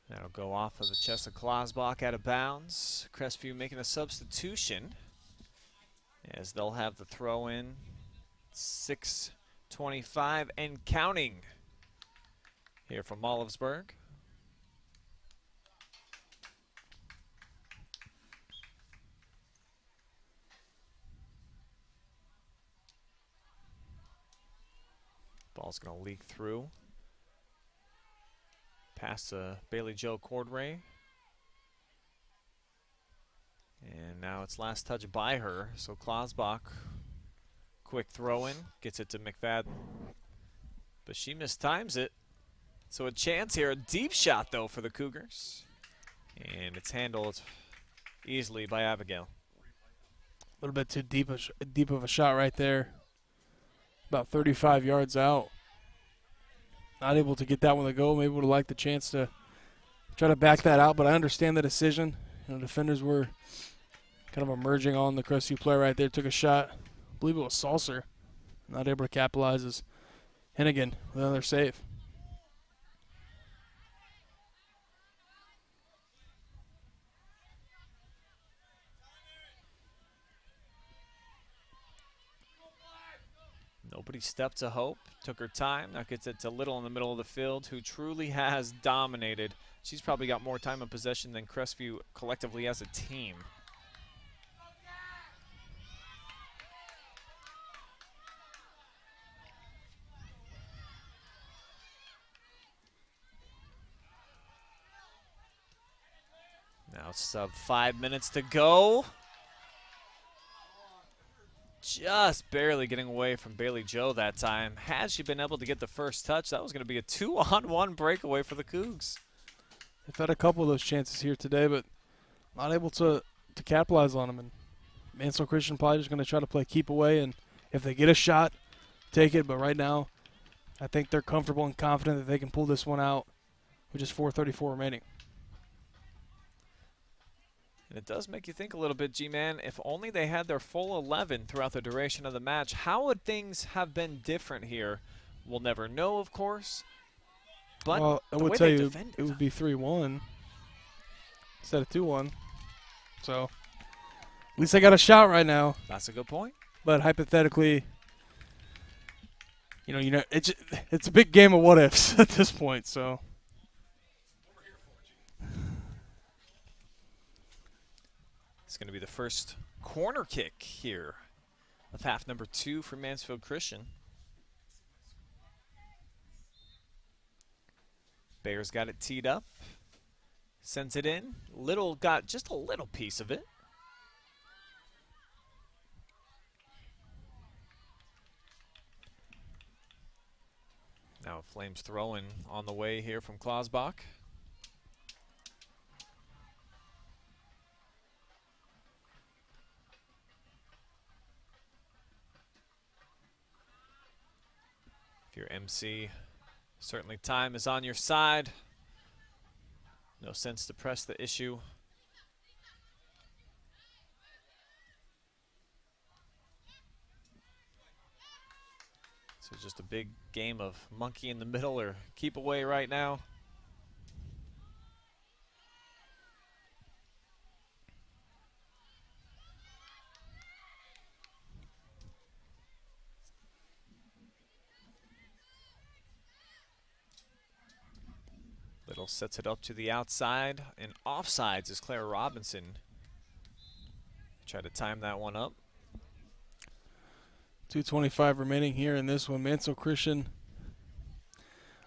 That'll go off of the chest of Klosbach out of bounds. Crestview making a substitution as they'll have the throw in. 6:25 and counting here from Oliversburg. Ball's going to leak through. Past Bailey Jo Cordray. And now it's last touch by her. So Klosbach, quick throw in, gets it to McFadden. But she mistimes it. So a chance here, a deep shot though for the Cougars. And it's handled easily by Abigail. A little bit too deep of a shot right there. About 35 yards out. Not able to get that one to go. Maybe would have liked the chance to try to back that out, but I understand the decision. You know, defenders were kind of emerging on the Crestview player right there. Took a shot. I believe it was Salser. Not able to capitalize as Hennigan with another save. Nobody stepped to Hope, took her time. Now gets it to Little in the middle of the field, who truly has dominated. She's probably got more time of possession than Crestview collectively as a team. Now it's 5 minutes to go. Just barely getting away from Bailey Jo that time. Had she been able to get the first touch, that was going to be a 2-on-1 breakaway for the Cougs. They've had a couple of those chances here today, but not able to capitalize on them. And Mansfield Christian probably just going to try to play keep away, and if they get a shot, take it. But right now, I think they're comfortable and confident that they can pull this one out with just 4:34 remaining. And it does make you think a little bit, G-Man, if only they had their full 11 throughout the duration of the match, how would things have been different here? We'll never know, of course. But well, I would tell you it would be 3-1 instead of 2-1. So at least they got a shot right now. That's a good point. But hypothetically, you know, it's a big game of what ifs at this point. So. It's going to be the first corner kick here of half number 2 for Mansfield Christian. Bears got it teed up, sends it in. Little got just a little piece of it. Now Flames throwing on the way here from Klosbach. If you're MC, certainly time is on your side. No sense to press the issue. So just a big game of monkey in the middle or keep away right now. Little sets it up to the outside, and offsides is Claire Robinson. Try to time that one up. 2:25 remaining here in this one. Mansfield Christian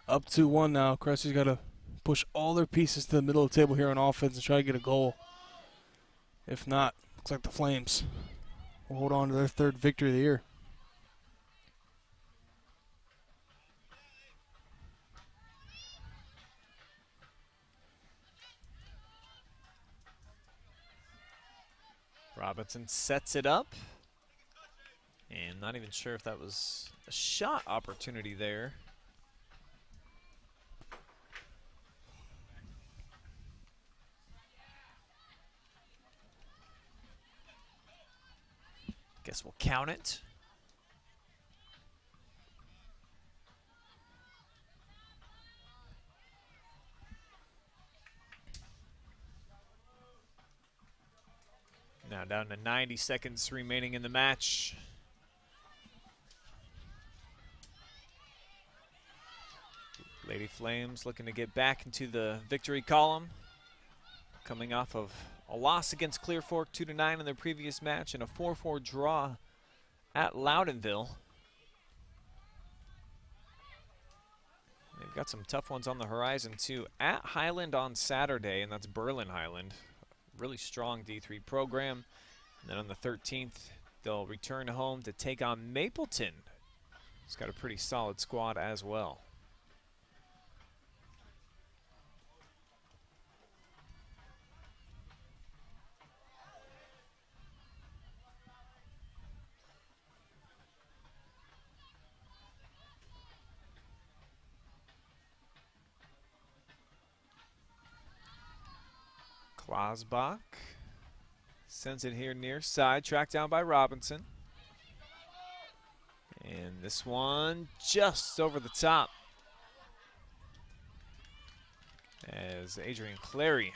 up 2-1 now. Cressie's got to push all their pieces to the middle of the table here on offense and try to get a goal. If not, looks like the Flames will hold on to their third victory of the year. Robinson sets it up. And not even sure if that was a shot opportunity there. Guess we'll count it. Now down to 90 seconds remaining in the match. Lady Flames looking to get back into the victory column, coming off of a loss against Clear Fork 2-9 in their previous match and a 4-4 draw at Loudonville. They've got some tough ones on the horizon too. At Highland on Saturday, and that's Berlin Highland. Really strong D3 program. And then on the 13th, they'll return home to take on Mapleton. It's got a pretty solid squad as well. Klosbach sends it here near side, tracked down by Robinson. And this one just over the top as Adrian Clary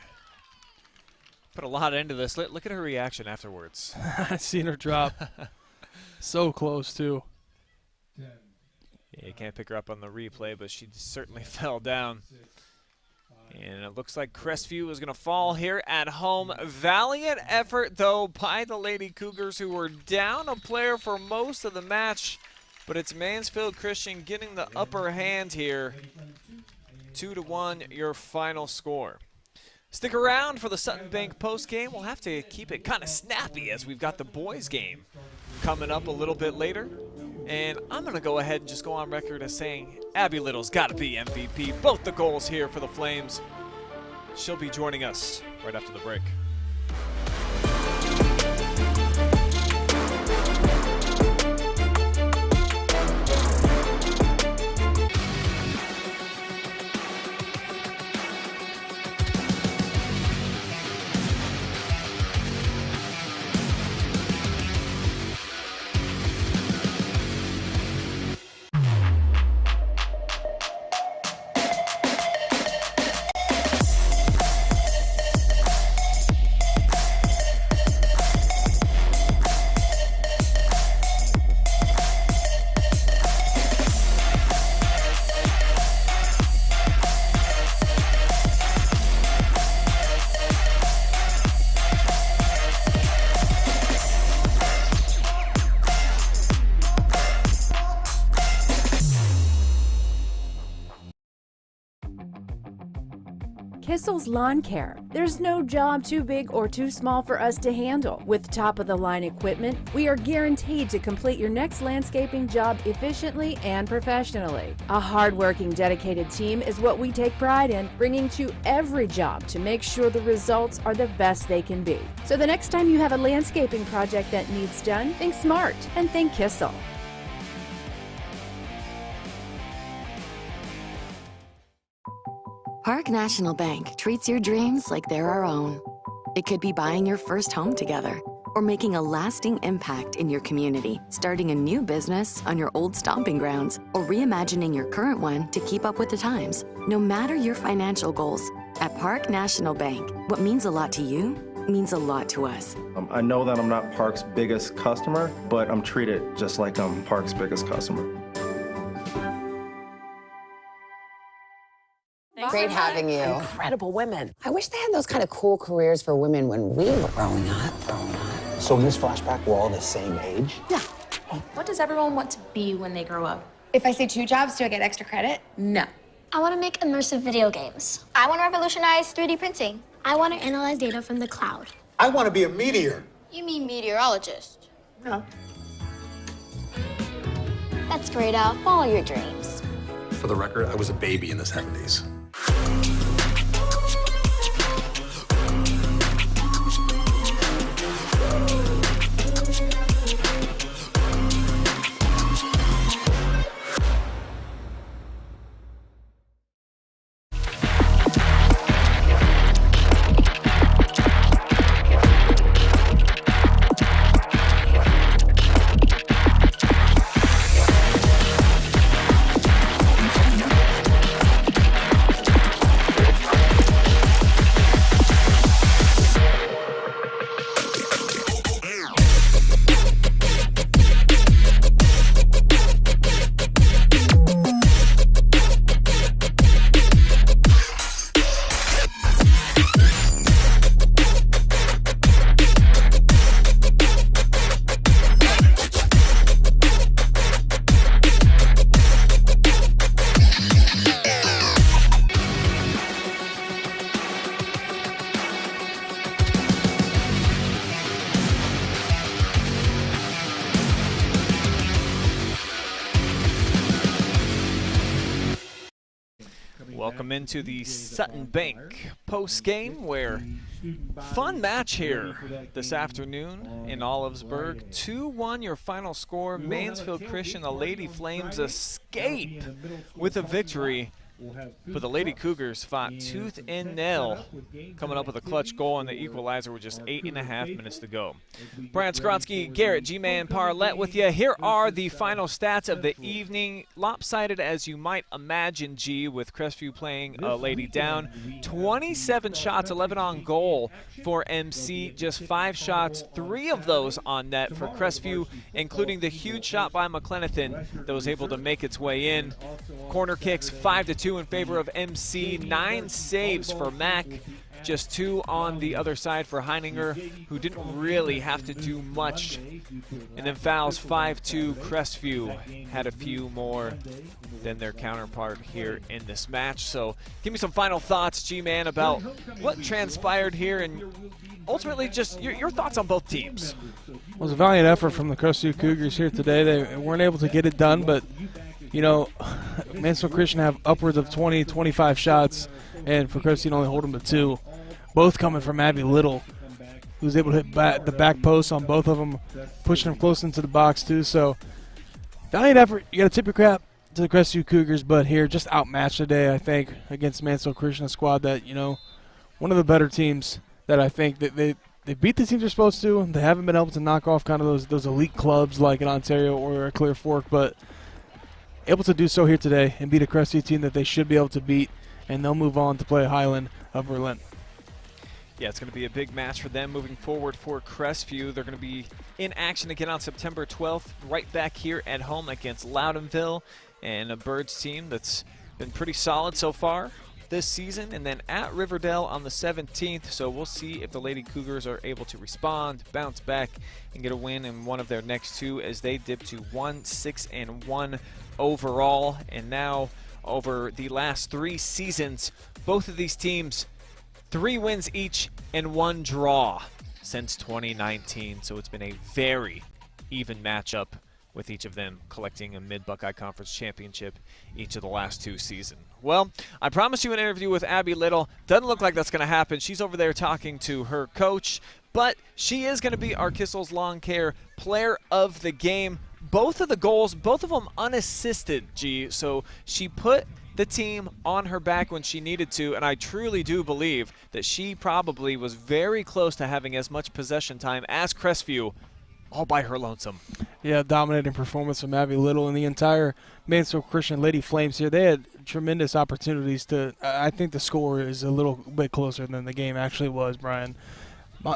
put a lot into this. Look at her reaction afterwards. I've seen her drop. So close, too. Yeah, you can't pick her up on the replay, but she certainly fell down. And it looks like Crestview is going to fall here at home. Valiant effort, though, by the Lady Cougars, who were down a player for most of the match. But it's Mansfield Christian getting the upper hand here. 2-1, your final score. Stick around for the Sutton Bank postgame. We'll have to keep it kind of snappy as we've got the boys' game coming up a little bit later. And I'm going to go ahead and just go on record as saying Abby Little's got to be MVP. Both the goals here for the Flames. She'll be joining us right after the break. Kissel's Lawncare. There's no job too big or too small for us to handle. With top-of-the-line equipment, we are guaranteed to complete your next landscaping job efficiently and professionally. A hard-working, dedicated team is what we take pride in, bringing to every job to make sure the results are the best they can be. So the next time you have a landscaping project that needs done, think smart and think Kissel. Park National Bank treats your dreams like they're our own. It could be buying your first home together or making a lasting impact in your community, starting a new business on your old stomping grounds, or reimagining your current one to keep up with the times. No matter your financial goals, at Park National Bank, what means a lot to you means a lot to us. I know that I'm not Park's biggest customer, but I'm treated just like I'm Park's biggest customer. Great having you. Incredible women. I wish they had those kind of cool careers for women when we were growing up. So in this flashback, we're all the same age? Yeah. What does everyone want to be when they grow up? If I say 2 jobs, do I get extra credit? No. I want to make immersive video games. I want to revolutionize 3D printing. I want to analyze data from the cloud. I want to be a meteor. You mean meteorologist? No. That's great, Al. Follow your dreams. For the record, I was a baby in the 70s. Welcome into the Sutton Bank post-game, where fun match here this afternoon in Olivesburg. 2-1 your final score. Mansfield Christian, the Lady Flames escape with a victory, but the Lady Cougars fought tooth and nail, coming up with a clutch goal on the equalizer with just 8.5 minutes to go. Brian Skowronski, Garret, G-Man, Parlett with you. Here are the final stats of the evening. Lopsided as you might imagine, G, with Crestview playing a lady down. 27 shots, 11 on goal for MC. Just 5 shots, 3 of those on net for Crestview, including the huge shot by McLenathan that was able to make its way in. Corner kicks 5-2 in favor of MC. 9 saves for Mac. Just 2 on the other side for Heininger, who didn't really have to do much. And then fouls 5-2. Crestview had a few more than their counterpart here in this match. So give me some final thoughts, G-Man, about what transpired here, and ultimately just your thoughts on both teams. Well, it was a valiant effort from the Crestview Cougars here today. They weren't able to get it done, but you know, Mansfield Christian have upwards of 20, 25 shots, and for Crestview only hold them to 2. Both coming from Abby Little, who was able to hit the back post on both of them, pushing them close into the box too. So valiant effort. You got to tip your cap to the Crestview Cougars, but here just outmatched today, I think, against Mansfield Christian, a squad that, you know, one of the better teams that I think that they beat the teams they're supposed to. They haven't been able to knock off kind of those elite clubs like in Ontario or Clear Fork, but able to do so here today and beat a Crestview team that they should be able to beat, and they'll move on to play Highland of Berlin. Yeah, it's going to be a big match for them moving forward for Crestview. They're going to be in action again on September 12th, right back here at home against Loudonville, and a Birds team that's been pretty solid so far this season, and then at Riverdale on the 17th. So we'll see if the Lady Cougars are able to respond, bounce back, and get a win in one of their next 2 as they dip to 1-6-1 overall. And now over the last 3 seasons, both of these teams 3 wins each and 1 draw since 2019. So it's been a very even matchup, with each of them collecting a Mid-Buckeye Conference championship each of the last 2 seasons. Well, I promised you an interview with Abby Little. Doesn't look like that's going to happen. She's over there talking to her coach, but she is going to be our Kissel's Lawncare player of the game. Both of the goals, both of them unassisted, G. So she put the team on her back when she needed to, and I truly do believe that she probably was very close to having as much possession time as Crestview, all by her lonesome. Yeah, dominating performance from Abby Little and the entire Mansfield Christian Lady Flames here. They had tremendous opportunities to, I think the score is a little bit closer than the game actually was, Brian.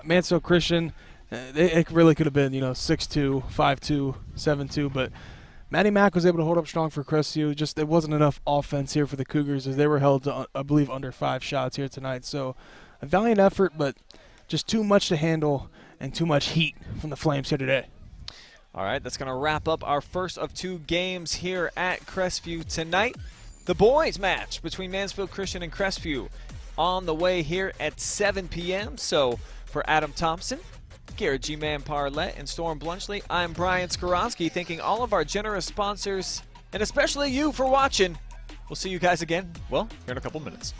Mansfield Christian, it really could have been, 6-2, 5-2, 7-2, but Maddie Mack was able to hold up strong for Crestview. Just there wasn't enough offense here for the Cougars as they were held to, I believe, under 5 shots here tonight. So a valiant effort, but just too much to handle and too much heat from the Flames here today. All right, that's going to wrap up our first of 2 games here at Crestview tonight. The boys match between Mansfield Christian and Crestview on the way here at 7 p.m. So for Adam Thompson, Garret G-Man Parlett, and Storm Blunchley, I'm Brian Skowronski, thanking all of our generous sponsors, and especially you for watching. We'll see you guys again, well, here in a couple minutes.